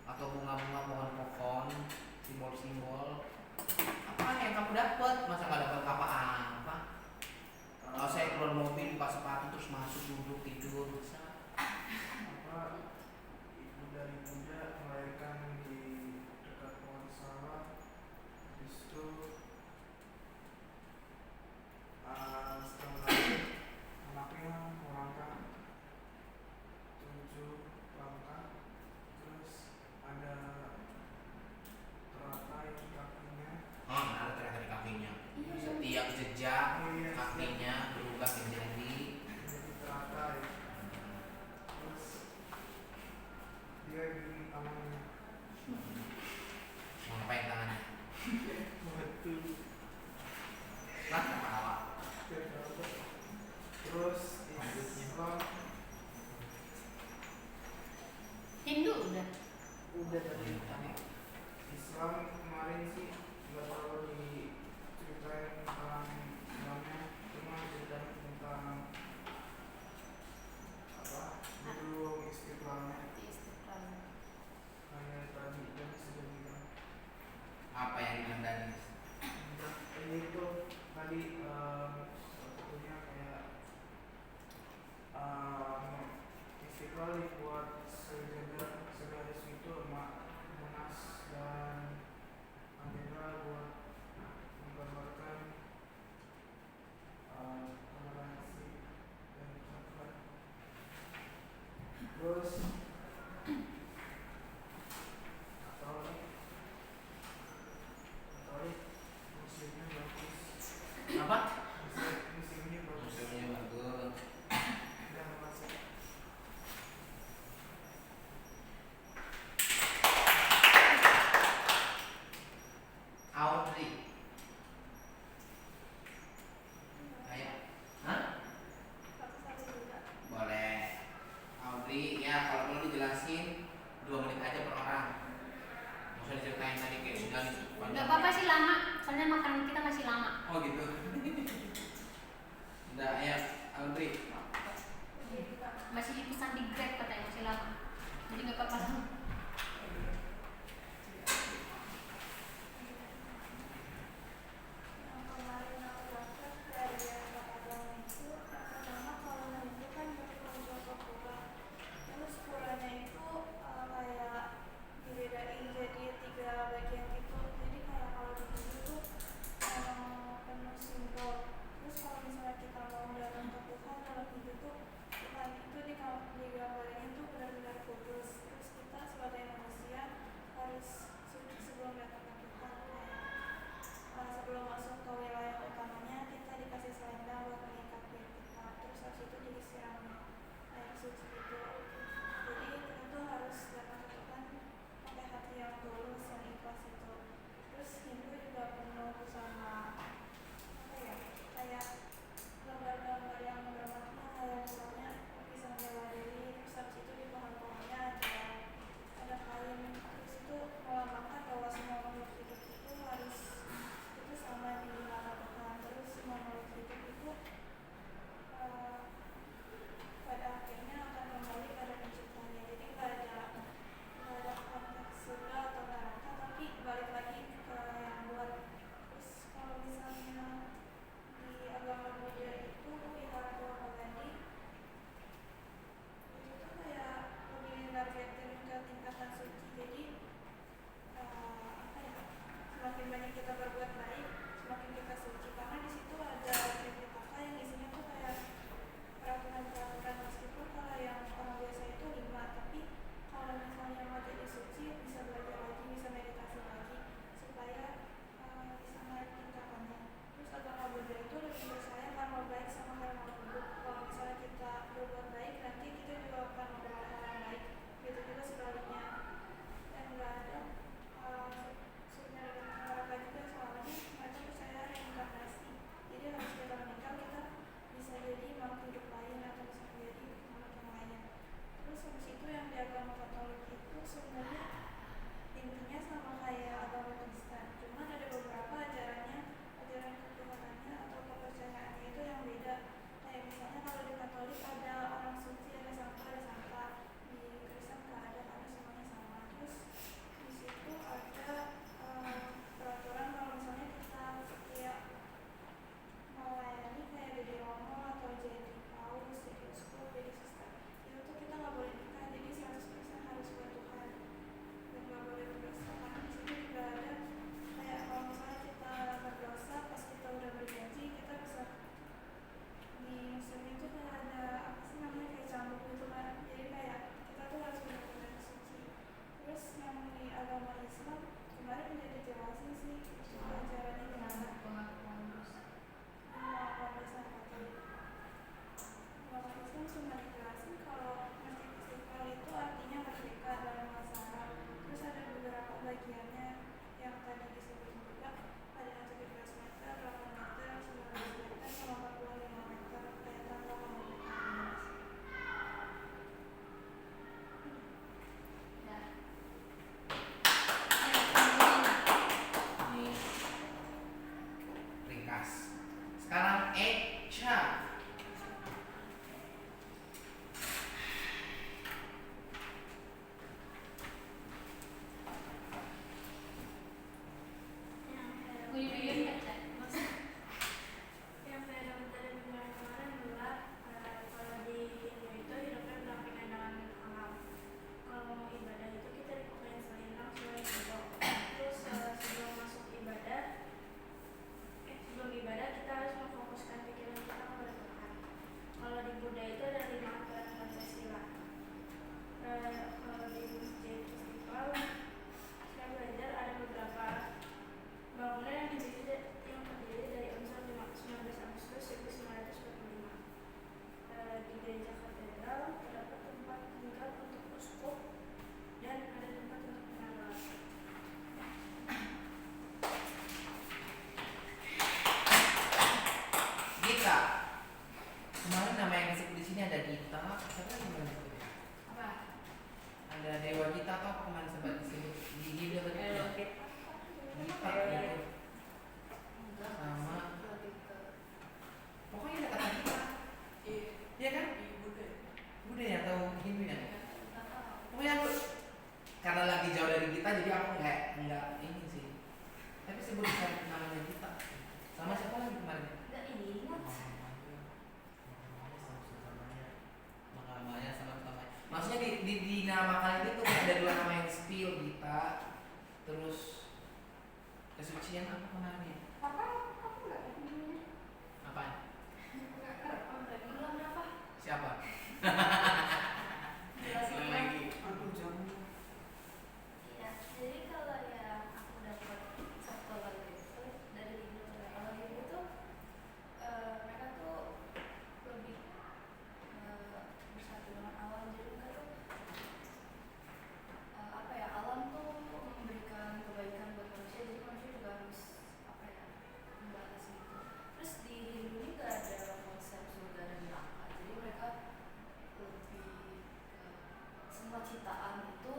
atau bunga-bunga pohon-pohon, simbol-simbol. Apa yang kamu dapat? Masa nggak dapat apa-apa? Kalau saya keluar mobil, buka sepatu, terus masuk duduk tidur, bisa. Apa ibu dari Buddha melahirkan di dekat pohon salak. Habis itu setelah lahir anaknya melangkah 7 langkah, terus ada teratai di kakinya. Oh, ada ternyata di kakinya. Iya. Setiap jejak Iya, kakinya berubah menjadi jadi teratai. Terus dia gini tangannya. mau ngapain tangannya? Betul. Lah, kepala. Terus Islam Hindu udah. udah tadi. Islam kemarin sih nggak terlalu diceritain tentang Islamnya, cuma ceritain tentang apa gedung Istiqlalnya Istiqlal. kayak tadi dan sudah bilang. Apa yang dibilang Dani? Ini itu tadi salah satunya kayak Istiqlal dibuat segaris itu Monas dan Mandela buat menggambarkan toleransi dan keadilan. Terus atau musimnya bagus, Apa? musimnya bagus, Museumnya bagus. dan masuk. Audrey. Ayo. Hah? Satu-satu juga. Boleh. Audrey, ya kalau perlu dijelasin 2 menit aja per orang. Nggak usah diceritain tadi kayak sudah Nggak apa-apa sih lama, soalnya makanan kita masih lama. Oh gitu. Udah, ya Audrey. Masih dipesan di Grab katanya masih lama. Jadi nggak apa-apa. Yang kemarin aku dapat dari agama itu, yang pertama kalau itu kan berkunjung ke pura. Terus puranya itu kayak dibedain jadi 3 bagian gitu. Jadi kayak kalau di sini tuh penuh simbol. Terus kalau misalnya kita mau datang ke Tuhan dalam hidup tuh, Tuhan itu digambarin itu benar-benar kudus. Terus kita sih ajarannya gimana? Pengakuan dosa. Pengakuan dosa Katolik. Kalau Islam cuma dijelasin kalau masjid Istiqlal itu artinya merdeka dalam masalah. Terus ada beberapa bagiannya yang tadi disebut juga, ada yang 17 meter, 8 meter, 19 meter, sama 45 meter, kayak tanggal kemerdekaan. Ya. Ini ringkas. Sekarang Echa. Punya video nggak, Cak? Yang saya dapat dari kemarin adalah kalau di Hindu itu hidupnya berdampingan dengan alam. Kalau mau ibadah itu kita dipakai selendang selain itu. Terus sebelum masuk ibadah, sebelum ibadah kita harus memfokuskan pikiran kita kepada Tuhan. Kalau di Buddha itu ada 5 aturan Pancasila. Kalau di masjid Istiqlal, saya belajar ada beberapa bangunan yang terdiri dari unsur 19 Agustus 1945. Di gereja katedral terdapat tempat tinggal untuk uskup dan ada tempat untuk penalar. Gita. Kemarin nama yang disebut di sini ada Gita. Siapa yang kemarin disebut? Apa? Ada Dewa Gita atau apa kemarin sempat disebut di Gita tadi? Gita gitu. Sama. Pokoknya ada kata Gita. Iya kan? Buddha ya atau Hindu ya? Pokoknya aku karena lagi jauh dari kita jadi aku nggak ini sih. Tapi sebut namanya Gita. Sama siapa lagi kemarin? Nggak ingat. Namanya sama namanya. Maksudnya dinamakan itu kayak ada 2 nama yang spill Gita, terus kesucian apa kemarin? Kamu nggak namanya? Apaan? Bulan berapa? Siapa? Jelasin Yang lagi. Aku jamu. Iya, jadi kalau yang aku dapat satu lagi itu dari Hindu, kalau Hindu tuh mereka tuh lebih bersatu dengan alam. Jadi mereka tuh apa ya, alam tuh memberikan kebaikan buat manusia, jadi manusia juga harus apa ya, membalas gitu. Terus di Hindu ini gak ada konsep surga dan neraka, jadi mereka lebih semua ciptaan itu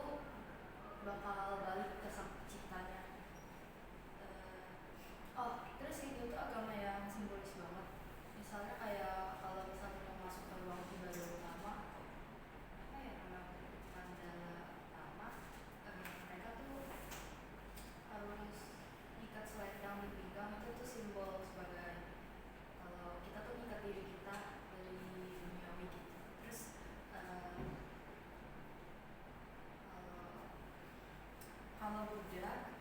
bakal balik ke sang penciptanya. Terus Hindu itu agama yang simbolis banget. Misalnya kayak kalau misalnya mau masuk ke ruang ibadah utama, apa ya namanya, mandala utama, mereka tuh harus ikat selendang di pinggang. Itu tuh simbol sebagai kalau kita tuh ngikat diri kita dari duniawi gitu. Terus kalau Buddha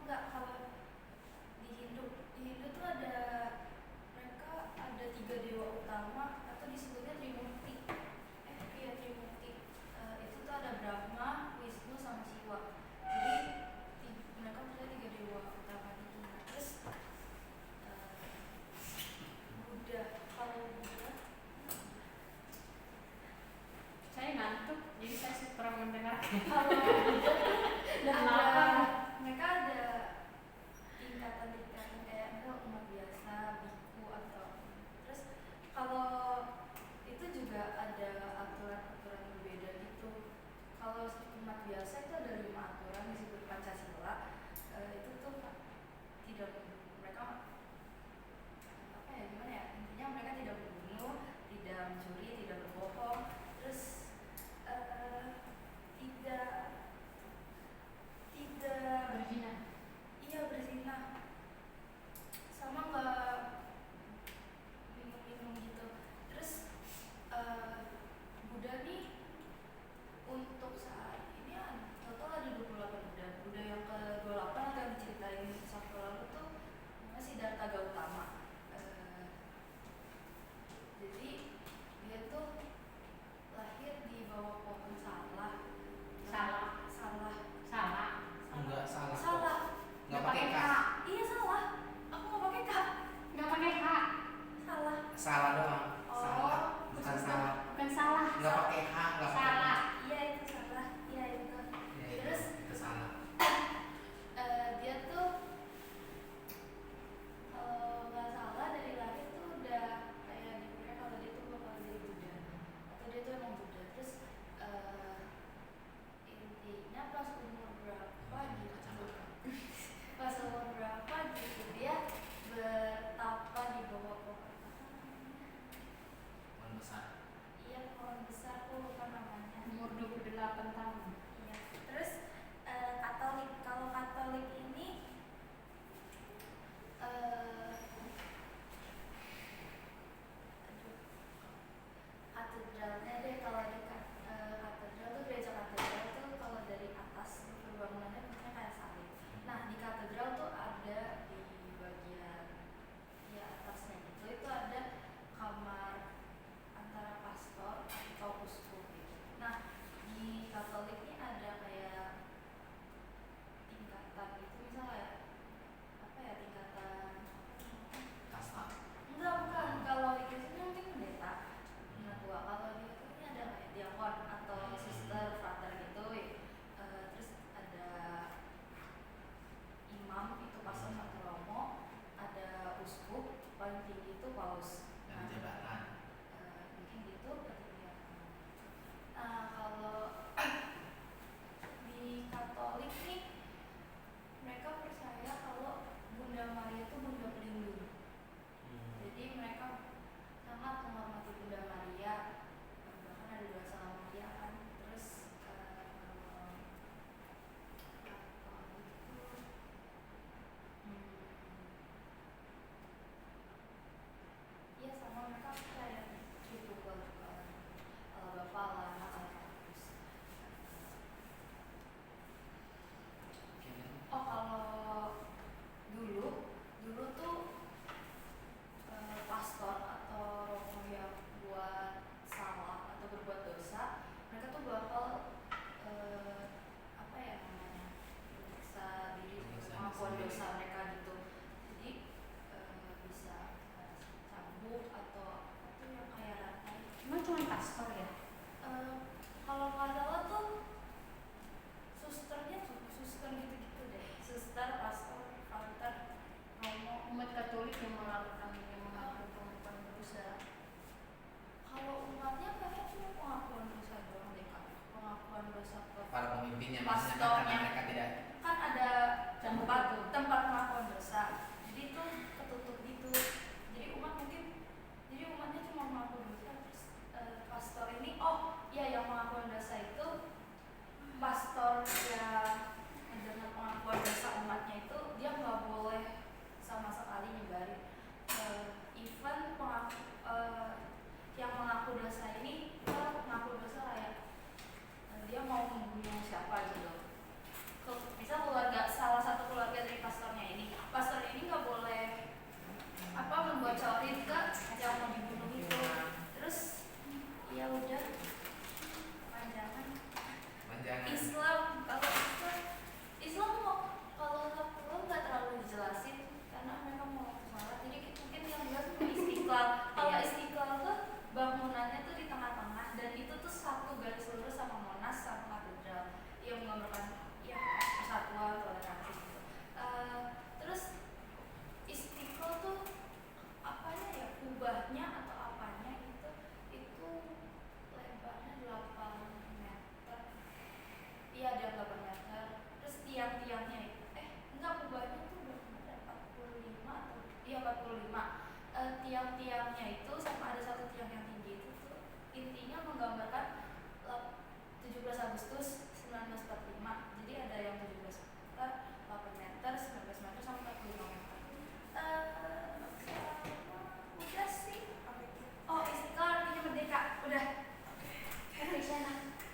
enggak, kalau di Hindu tuh ada, mereka ada 3 dewa utama atau disebutnya Trimurti. Iya Trimurti. Itu tuh ada Brahma, Wisnu sama Siwa. Jadi mereka punya 3 dewa utama itu. Terus Buddha, kalau Buddha saya ngantuk jadi saya kurang mendengar. Kalau Buddha ada, mereka ada tingkatan-tingkatan kayak mereka umat biasa, biku atau terus kalau itu juga ada aturan-aturan berbeda gitu. Kalau umat biasa itu ada 5 aturan disebut Pancasila. Itu tuh tidak, mereka apa ya, gimana ya, intinya mereka tidak membunuh, tidak mencuri, tidak berbohong, terus tidak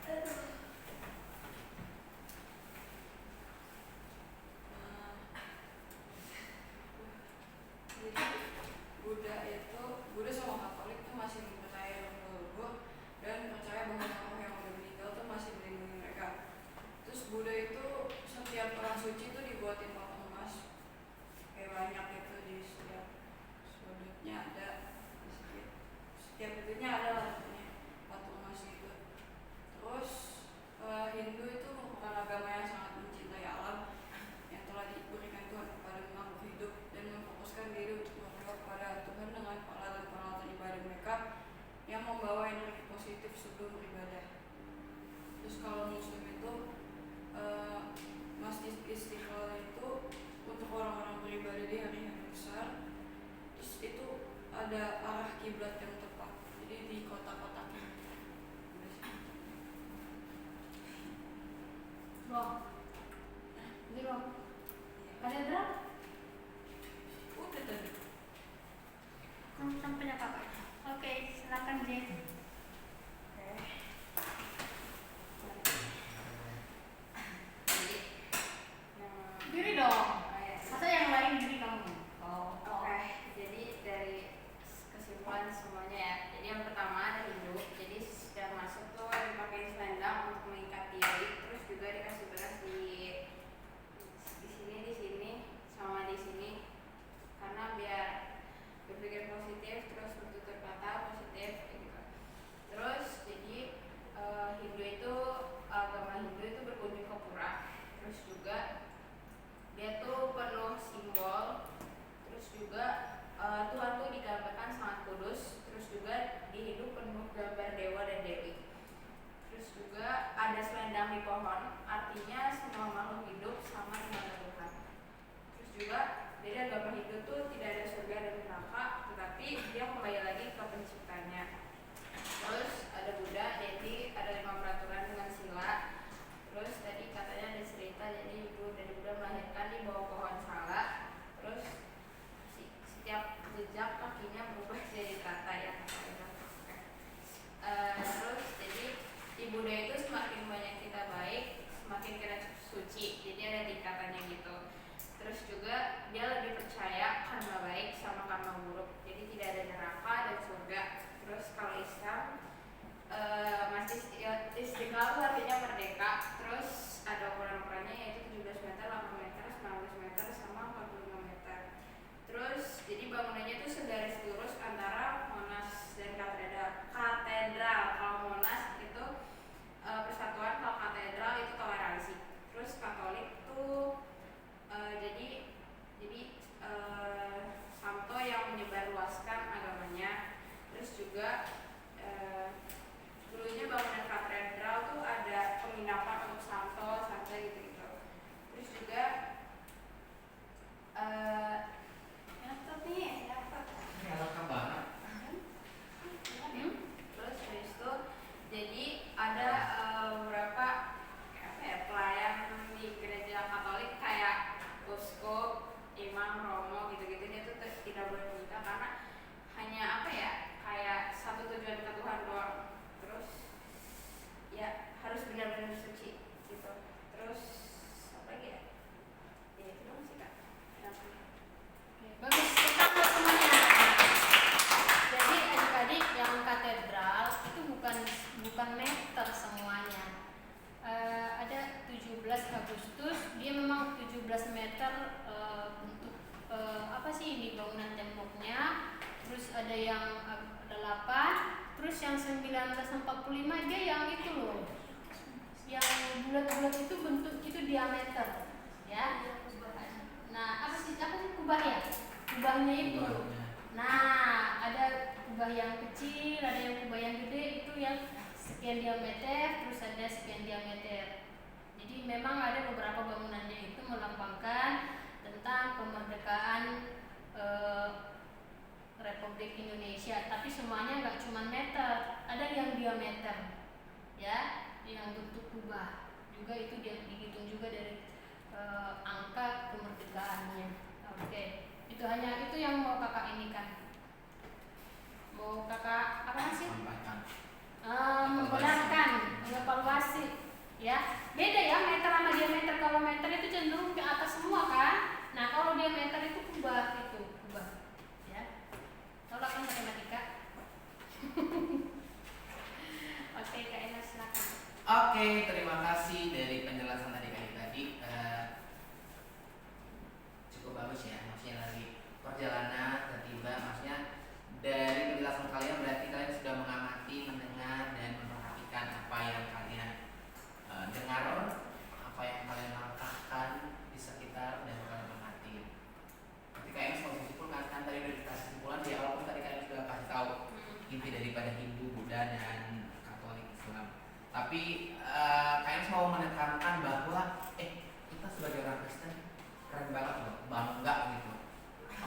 Jadi Buddha sama Katolik tuh masih percaya leluhur dan percaya bahwa roh yang udah meninggal tuh masih melindungi mereka. Terus Buddha itu setiap orang suci tuh dibuatin patung emas, kayak banyak itu di setiap sudutnya ada, setiap itunya ada lah pokoknya patung emas gitu. Terus Hindu itu merupakan agama yang sangat mencintai alam yang telah diberikan Tuhan kepada makhluk hidup dan memfokuskan diri untuk berdoa kepada Tuhan dengan peralatan-peralatan ibadah mereka yang membawa energi positif sebelum beribadah. Terus kalau Muslim itu Masjid Istiqlal itu untuk orang-orang beribadah di hari-hari besar. Terus itu ada arah kiblat yang tepat, jadi di kota-kotakin. Loh, ini loh. Katedral? Udah tadi. Sampainya kakak. Oke, silakan J. Diri dong. Masa yang lain diri kamu? Oke, jadi dari kesimpulan semuanya ya. Jadi yang pertama ada hidup. Jadi sudah masuk tuh dipakai selendang untuk mengikat diri. Terus juga dikasih beras di sini, sama di sini. Karena biar berpikir positif, terus bertutur kata positif gitu. Terus jadi agama Hindu itu berkunjung ke pura. Terus juga dia tuh penuh simbol. Terus juga Tuhan tuh digambarkan sangat kudus. Terus juga di Hindu penuh gambar dewa dan dewi. Terus juga ada selendang di pohon, artinya semua makhluk hidup sama dengan Tuhan. Terus juga jadi agama Hindu tuh tidak ada surga dan neraka, tetapi dia kembali lagi ke penciptanya. Terus ada Buddha, jadi ada 5 peraturan dengan sila. Terus tadi katanya ada cerita, jadi ibu dari Buddha melahirkan di bawah pohon salak. Terus setiap jejak kakinya berubah jadi tata ya. Terus jadi di Buddha itu semakin banyak kita baik, semakin kita suci. Jadi ada tingkatannya gitu. Terus juga dia lebih percaya karma baik sama karma buruk. Jadi tidak ada neraka dan surga. Terus kalau Islam Masjid Istiqlal itu artinya merdeka. Terus ada ukuran-ukurannya yaitu 17 meter, 8 meter, 19 meter, sama 45 meter. Terus jadi bangunannya itu segaris lurus antara Monas dan katedral. Kalau Monas itu persatuan, kalau katedral itu toleransi. Terus Katolik tuh jadi Santo yang menyebarluaskan agamanya. Terus juga dulunya bangunan katedral tuh ada penginapan untuk santo gitu. Terus juga Laptop nih, laptop. Lengkap banget. Terus habis itu jadi ada beberapa pelayan di gereja Katolik kayak uskup, imam, romo gitu-gitu. Dia tuh tidak boleh menikah karena hanya kayak satu tujuan ke Tuhan doang. Terus ya harus benar-benar suci gitu. Terus apa lagi ya? Ya itu dong sih Kak. Bagus, tetap semuanya. Jadi adik-adik yang katedral itu bukan meter semuanya. Ada 17 Agustus, dia memang 17 meter untuk apa sih ini bangunan temboknya. Terus ada yang 8, terus yang 1945 dia yang itu loh. Yang bulat-bulat itu bentuk itu diameter, ya. Nah, apa sih kubah ya? Kubahnya itu. Nah, ada kubah yang kecil, ada yang kubah yang gede, itu yang sekian diameter, terus ada sekian diameter. Jadi memang ada beberapa bangunannya itu melambangkan tentang kemerdekaan Republik Indonesia, tapi semuanya nggak cuma meter, ada yang diameter, ya, yang bentuk kubah juga itu dia dihitung juga dari angka kemerdekaannya. Oke. Itu hanya itu yang mau kakak ini kan. Mau kakak apa sih? Sampaikan. Membenarkan, mengevaluasi ya. Beda ya meter sama diameter. Kalau meter itu cenderung ke atas semua kan. Nah kalau diameter itu kubah gitu, kubah. Ya. Tahu lah kan matematika. Oke, Kak Ena silakan. Oke, terima kasih dari penjelasan adik-adik tadi. Cukup bagus ya, maksudnya lagi perjalanan tiba-tiba, maksudnya dari penjelasan kalian berarti kalian sudah mengamati, mendengar dan memperhatikan apa yang kalian dengar, apa yang kalian rasakan di sekitar dan kalian amati. Ketika ini semua disimpulkan kan tadi sudah dikasih kesimpulan di awal pun tadi kalian sudah kasih tahu inti daripada Hindu, Buddha dan Katolik Islam. Tapi kalian mau menekankan bahwa kita sebagai orang Kristen keren banget loh, bangga gitu.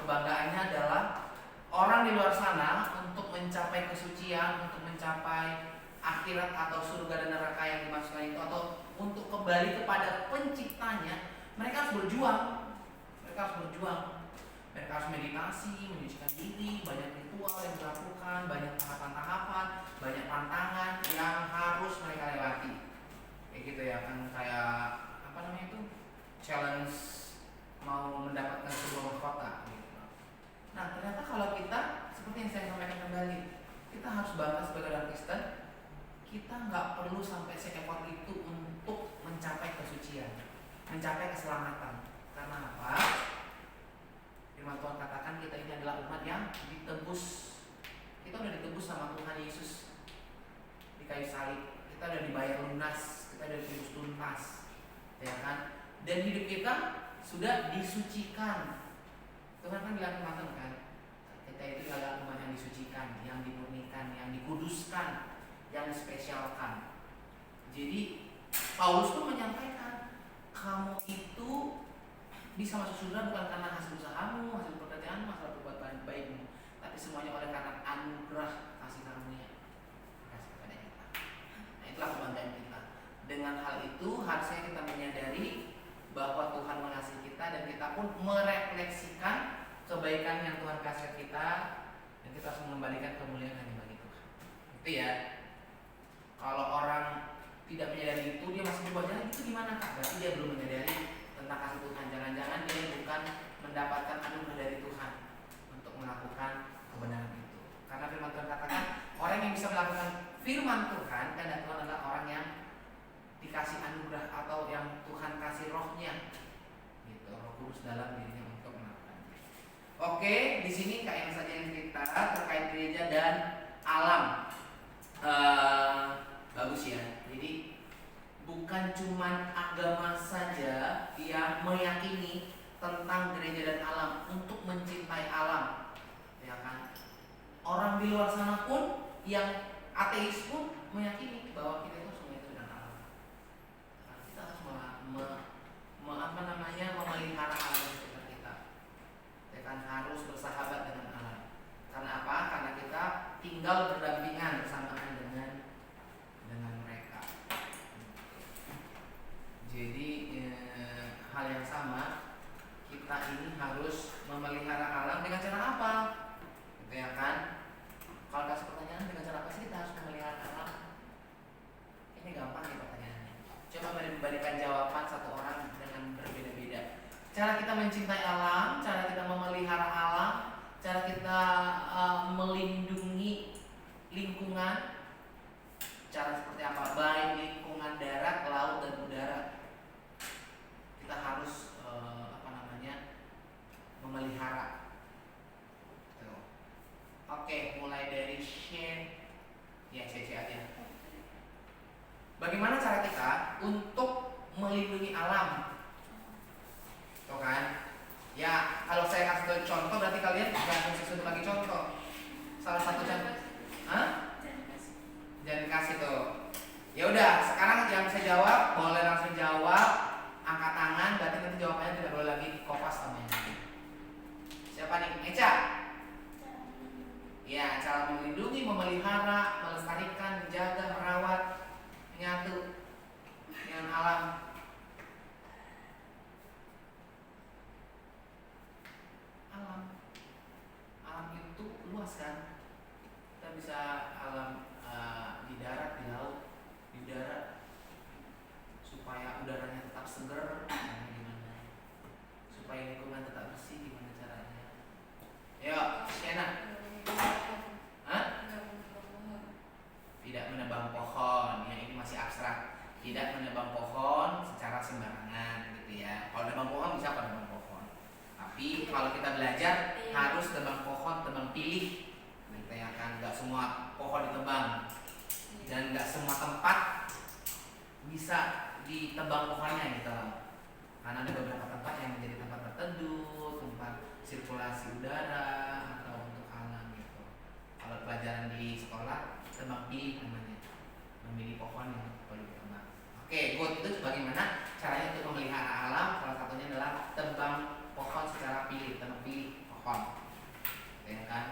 Kebanggaannya adalah orang di luar sana untuk mencapai kesucian, untuk mencapai akhirat atau surga dan neraka yang dimaksudkan itu, atau untuk kembali kepada penciptanya, mereka harus berjuang. Mereka harus meditasi, menyucikan diri, banyak ritual yang dilakukan, banyak tahapan-tahapan, banyak tantangan yang harus mereka lewati. Kayak gitu ya kan, kayak apa namanya itu, challenge mau mendapatkan sebuah mahkota gitu. Nah ternyata kalau kita, seperti yang saya sampaikan kembali, kita harus bangga sebagai orang Kristen. Kita nggak perlu sampai se-effort itu untuk mencapai kesucian, mencapai keselamatan. Karena apa? Firman Tuhan katakan kita ini adalah umat yang ditebus. Kita udah ditebus sama Tuhan Yesus di kayu salib. Kita udah dibayar lunas, kita udah ditebus tuntas, ya kan? Dan hidup kita sudah disucikan. Tuhan kan bilang kemarin kan, kita itu adalah umat yang disucikan, yang dimurnikan, yang dikuduskan, yang dispesialkan. Jadi Paulus pun menyampaikan, kamu itu bisa masuk surga bukan karena hasil usahamu, hasil pekerjaanmu, hasil perbuatan baikmu, tapi semuanya oleh karena anugerah kasih karunia kasih kepada kita. Nah itulah kebanggaan kita. Dengan hal itu harusnya kita menyadari bahwa Tuhan mengasihi kita dan kita pun merefleksikan kebaikan yang Tuhan kasih kita, dan kita harus mengembalikan kemuliaan hanya bagi Tuhan. Itu ya. Kalau orang tidak menyadari itu, dia masih berbuat jalan, itu gimana Kak? Berarti dia belum menyadari tentang kasih Tuhan. Jangan-jangan dia bukan mendapatkan anugerah dari Tuhan untuk melakukan kebenaran itu. Karena firman Tuhan katakan, orang yang bisa melakukan firman Tuhan, kehendak Tuhan adalah orang yang dikasih anugerah atau yang Tuhan kasih rohnya, gitu, Roh Kudus dalam dirinya untuk melakukannya. Oke, di sini Kak yang saja yang cerita terkait gereja dan alam. Bagus ya. Jadi bukan cuman agama saja yang meyakini tentang gereja dan alam, untuk mencintai alam, ya kan? Orang di luar sana pun yang ateis pun meyakini bahwa kita itu semua itu dengan alam. Karena kita harus memelihara alam di sekitar kita. Ya kan, harus bersahabat dengan alam. Karena apa? Karena kita tinggal berdampingan bersamaan dengan mereka. Jadi hal yang sama, kita ini harus memelihara alam dengan cara apa? Gitu ya kan? Kalau kasih pertanyaan, dengan cara apa sih kita harus memelihara alam? Ini gampang nih pertanyaannya. Coba berikan jawaban satu orang dengan berbeda-beda. Cara kita mencintai alam, cara kita memelihara alam, cara kita melindungi lingkungan, cara seperti apa? Baik lingkungan darat, laut dan udara. Kita harus memelihara. Tuh. Oke, mulai dari share. Ya, share aja. Bagaimana cara kita untuk melindungi alam? Tuh kan? Ya, kalau saya kasih contoh berarti kalian jangan sesuatu lagi contoh. Salah satu contoh. Hah? Jangan kasih tuh. Ya udah, sekarang yang bisa jawab boleh langsung jawab, angkat tangan, berarti nanti jawabannya tidak boleh lagi kopas namanya. Siapa nih? Eca. Ya, cara melindungi, memelihara, melestarikan, menjaga, merawat, menyatu dengan alam. Alam itu luas kan? Kita bisa alam di darat, di laut, di udara. tidak menebang pohon secara sembarangan gitu ya. Kalau nebang pohon bisa kok nebang pohon. Tapi kalau kita belajar harus tebang pohon, tebang pilih gitu ya kan. Gak semua pohon ditebang dan gak semua tempat bisa ditebang pohonnya gitu loh. Karena ada beberapa tempat yang menjadi tempat berteduh, tempat sirkulasi udara atau untuk alam gitu. Kalau pelajaran di sekolah tebang pilih namanya, memilih pohon yang perlu ditebang. Oke, good. Itu bagaimana caranya untuk memelihara alam? Salah satunya adalah tebang pohon secara pilih, tebang pilih pohon, ya kan?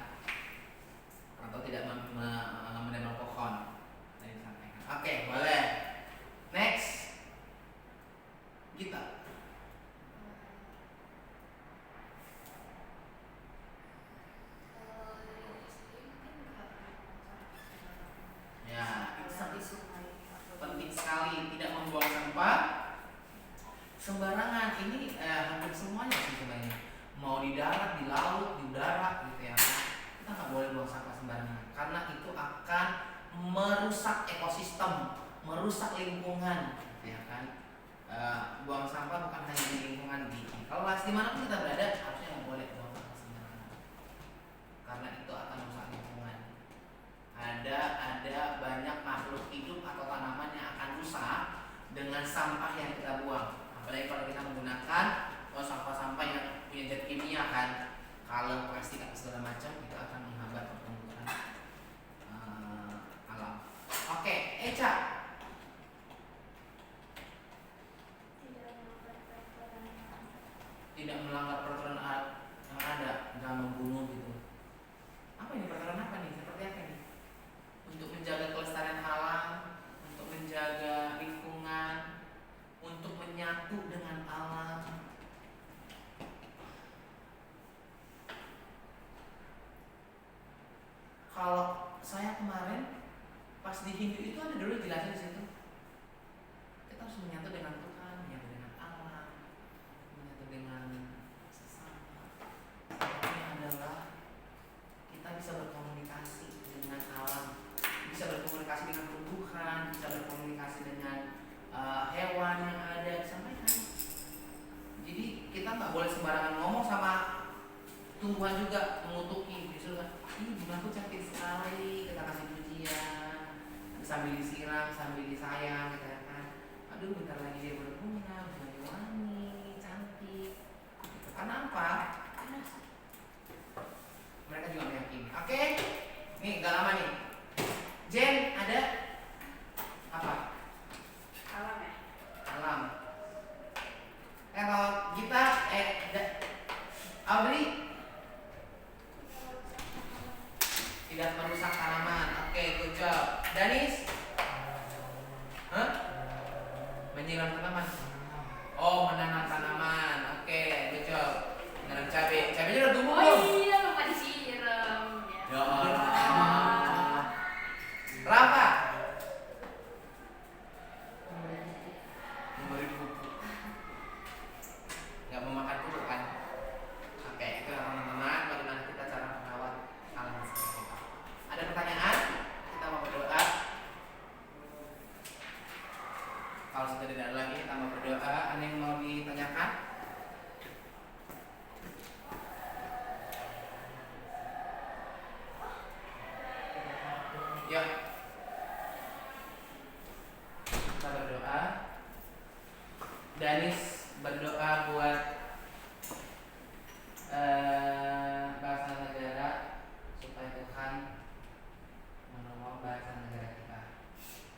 Atau tidak menebang pohon. Tadi disampaikan. Oke, boleh. Next, kita. Ya, itu sangat penting sekali, tidak membuang sampah sembarangan. Ini hampir semuanya sih sebenarnya. Mau di darat, di laut, di udara gitu ya. Kita nggak boleh buang sampah sembarangan karena itu akan merusak ekosistem, merusak lingkungan, gitu ya kan. Buang sampah bukan hanya di lingkungan di kelas, dimanapun kita berada harusnya nggak boleh buang sampah sembarangan karena itu akan merusak lingkungan. Ada banyak makhluk hidup atau tanaman yang akan rusak dengan sampah yang kita buang. Apalagi kalau kita menggunakan sampah-sampah yang punya zat kimia kan, kaleng, plastik atau segala macam, itu akan menghambat pertumbuhan alam. Oke, Eca. Tidak melanggar peraturan yang ada, nggak membunuh gitu. Apa ini peraturan apa nih? Seperti apa nih? Untuk menjaga kelestarian alam, untuk menjaga lingkungan, untuk menyatu dengan alam. Kalau saya kemarin pas di Hindu itu ada dulu jelasin di situ. Kita harus menyatu dengan Tuhan, menyatu dengan alam, menyatu dengan sesama. Ini adalah kita bisa berkomunikasi dengan alam, bisa berkomunikasi dengan tumbuhan, bisa berkomunikasi dengan hewan yang ada, disampaikan. Jadi kita nggak boleh sembarangan ngomong sama tumbuhan juga, mengutuki, justru kan, ih bungaku cantik sekali, kita kasih pujian, sambil disiram, sambil disayang, gitu ya kan. Aduh, bentar lagi dia berbunga, bunganya wangi, cantik. Gitu. Karena apa? Mereka juga meyakini. Oke, nih gak lama nih. Jen, ada apa? Alam ya. Alam. Kalau kita Audrey tidak merusak tanaman. Oke, good job. Danis? Hah? Menyiram tanaman. Oh, menanam tanaman. Oke, good job. Menanam cabai. Cabainya udah tumbuh belum? Oh iya, lupa disiram. Ya Allah. Rafa? Memberi pupuk. Gak memakan pupuk kan? Oke, itu ya teman-teman. Bagaimana kita cara merawat alam sekitar kita. Ada pertanyaan? Kita mau berdoa. Kalau sudah tidak ada lagi, kita mau berdoa. Ada yang mau ditanyakan? Ya. Kita berdoa. Danis berdoa buat bangsa negara supaya Tuhan menolong bangsa negara kita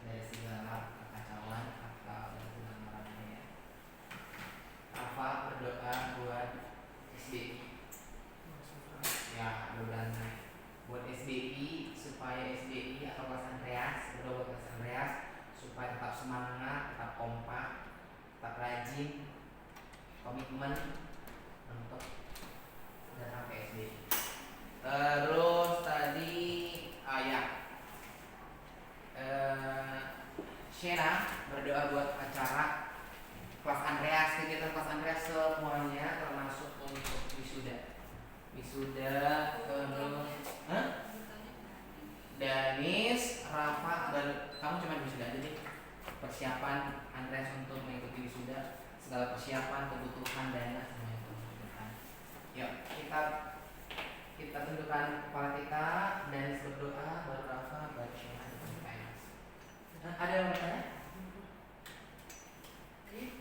dari segala kekacauan atau dari segala marahnya. Rafa berdoa buat SDI. Ya, mudah-mudahan buat SDI supaya SDI atau kelas Andreas, berdoa buat kelas Andreas supaya tetap semangat, tetap kompak, tetap rajin, komitmen untuk datang ke SDI. Terus tadi Shena berdoa buat acara kelas Andreas, kegiatan kelas Andreas semuanya termasuk untuk wisuda, terus Danis, Rafa, dan kamu cuma wisuda aja deh. persiapan Andreas untuk mengikuti wisuda, segala persiapan, kebutuhan, dana semuanya itu tentukan. Yuk kita tentukan kepala kita dan berdoa, baru Rafa, baru Syena, baru Kailas. Ada yang bertanya?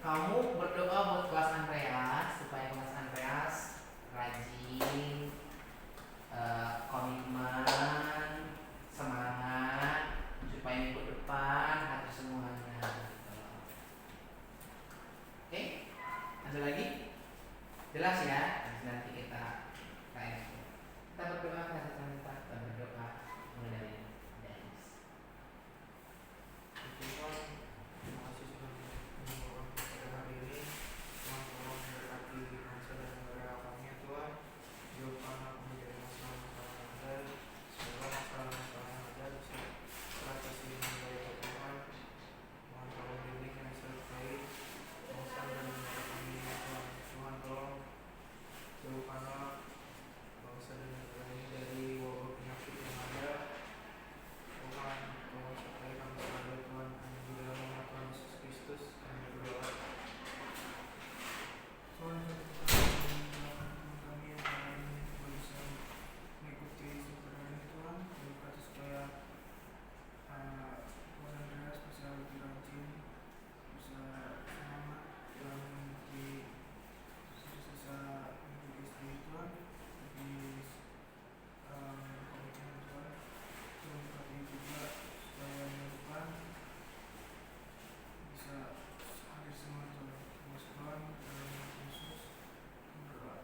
Kamu berdoa buat kelas Andreas supaya kelas Andreas rajin, komitmen, semangat, supaya minggu depan harus semuanya. Oke, ada lagi? Jelas ya? Nanti kita berdoa kita berdoa mulai dari Dennis. Tuhan, terima kasih sudah mengumpulkan pada hari ini. Tuhan tolong memberkati bangsa dan negara kami ya Tuhan. Jauhkanlah kami dari masalah-masalah yang ada. Semoga masalah-masalah yang ada bisa teratasi dengan baik ya Tuhan. Tuhan tolong bimbing kami sertai bangsa dan negara kami ya Tuhan. Tuhan tolong jauhkanlah bangsa dan negara ini dari wabah penyakit yang ada. Tuhan tolong sertai kami selalu Tuhan. Amin. Di dalam nama Tuhan Yesus Kristus kami berdoa. Tuhan kami yang hari ini bisa mengikuti sebenarnya ini Tuhan. Kami berkata supaya Tuhan Andreas bisa lebih rajin, bisa semangat dalam mengikuti sisa istri Tuhan, lebih komitmen Tuhan. Tuhan berkati juga supaya minggu depan bisa hadir semua Tuhan. Mas Tuhan dalam nama Yesus kami berdoa.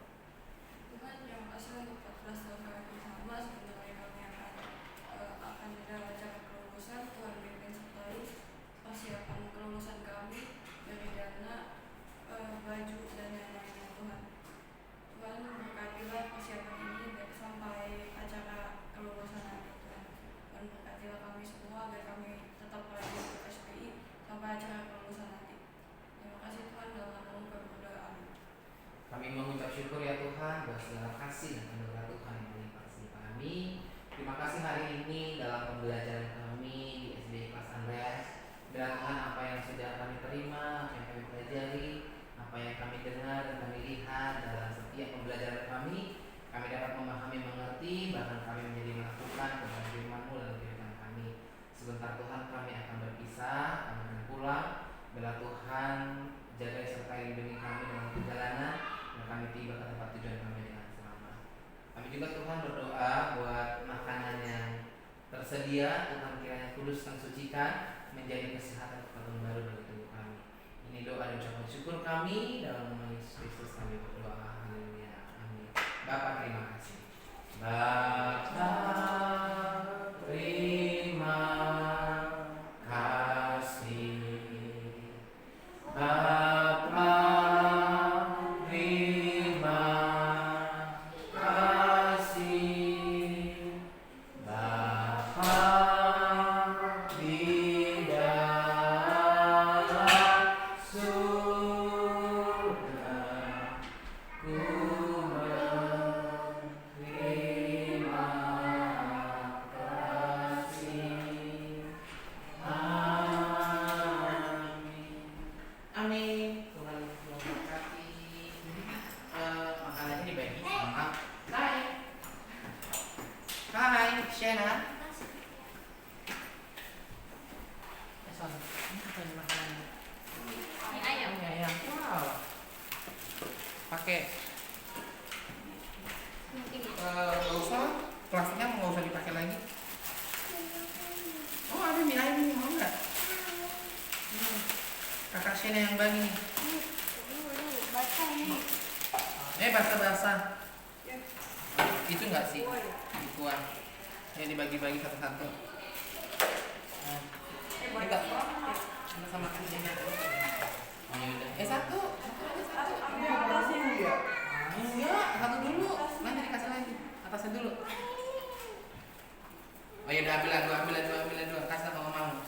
Tuhan, terima kasih untuk 14 tahun kami bersama. Sebenarnya kami akan ada acara kelulusan. Tuhan bimbing sertai persiapan kelulusan kami dari dana, baju dan yang lainnya Tuhan. Tuhan berkatilah persiapan ini sampai acara kelulusan nanti Tuhan. Tuhan berkatilah kami semua agar kami tetap rajin ke SPI sampai acara kelulusan nanti. Terima kasih Tuhan, dalam nama-Mu kami berdoa. Amin. Kami mengucap syukur ya Tuhan buat segala kasih dan anugerah Tuhan yang melimpah kasih kami. Terima kasih hari ini dalam pembelajaran kami di SD kelas Andreas. Biar Tuhan apa yang sudah kami terima, apa yang kami pelajari, apa yang kami dengar dan kami lihat dalam setiap pembelajaran kami dapat memahami, mengerti, bahkan kami menjadi melakukan kepada firman-Mu dalam kehidupan kami. Sebentar Tuhan kami akan berpisah, kami akan pulang. Bila Tuhan jaga serta lindungi kami dalam perjalanan dan kami tiba ke tempat tujuan kami dengan selamat. Kami juga Tuhan berdoa buat makanan yang tersedia, Tuhan kiranya kudus dan sucikan menjadi kesehatan kekuatan baru bagi tubuh kami. Ini doa dan ucapan syukur kami dalam nama Yesus Kristus kami berdoa. Haleluya. Amin. Bapa terima kasih. Bapa terima kasih. Bapa terima kasih. Bapa di dalam surga, ku berterima kasih. Amin. Amin. Tuhan memberkati. Makanannya dibagi sama Hai Shena. Ini apa ini makanannya? Ini ayam. Ini ayam. Wow. Pakai Mungkin nggak usah, plastiknya nggak usah dipakai lagi. Oh ada mie ayam nih, mau nggak? Kakak Shena yang bagi nih. Basah ini. Basah-basah. Ya. Itu nggak sih? Kuah ya? Kuah. Ya dibagi-bagi satu-satu. Nah, Banyak kita banget. kita sama kan Shena. Oh ya udah. Satu. Satu ambil atasnya. Enggak, satu dulu. Nanti dikasih lagi. Atasnya dulu. Oh ya udah ambil dua. Kasih sama mamamu.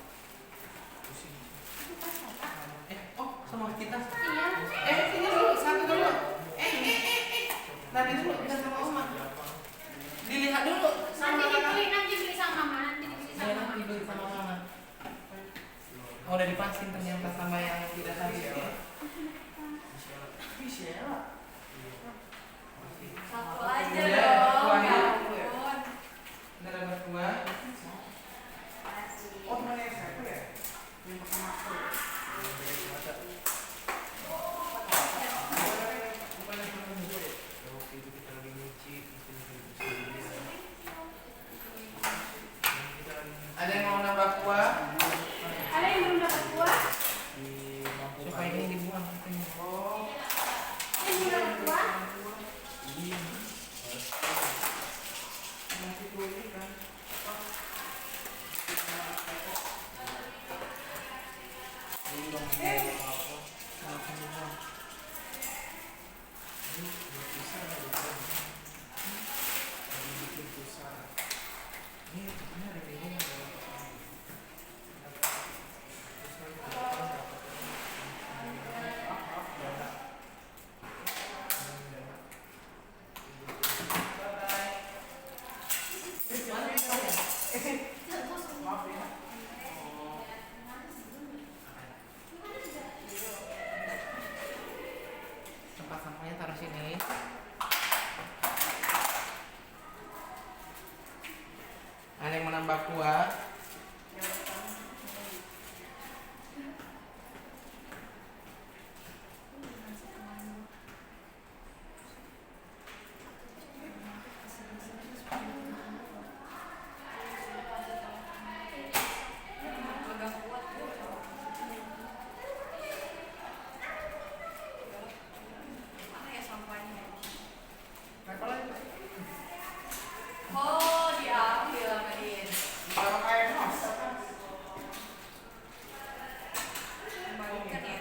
Sama kita. iya. Sini dulu, satu dulu. Tadi dulu, kita sama Oma. Dilihat dulu. Nanti dibeli sama mama. Nanti dibeli sama mama. Nanti dibeli sama mama. jelasin ternyata sama yang tidak habis ya. Satu aja Udah, dong. dua Ya ya? ampun. Bener dapat 2. Oh, temannya siapa ya? Yang pertama aku. Bukan yang pertama gue ya? Ya, waktu itu kita lagi nyuci, itu Ada yang mau nambah kuah? Ada yang belum dapat kuah? di lampu Supaya ini dibuang. Oh, Yang belum dapat kuah? iya. Masih gue ini kan apa? Ini bang apa? Kalau kamu buang. Ini buat pisah ya, bukan? Lagi bikin pisah. Ini ada ini ada apa? Maaf ya. Tempat sampahnya taruh sini. Ada yang mau nambah kuah? Agak kuat. Mana ya sampahnya? Apa lagi? Oh, diambil sama dia. Kalau kayak mas. Kembalikan ya.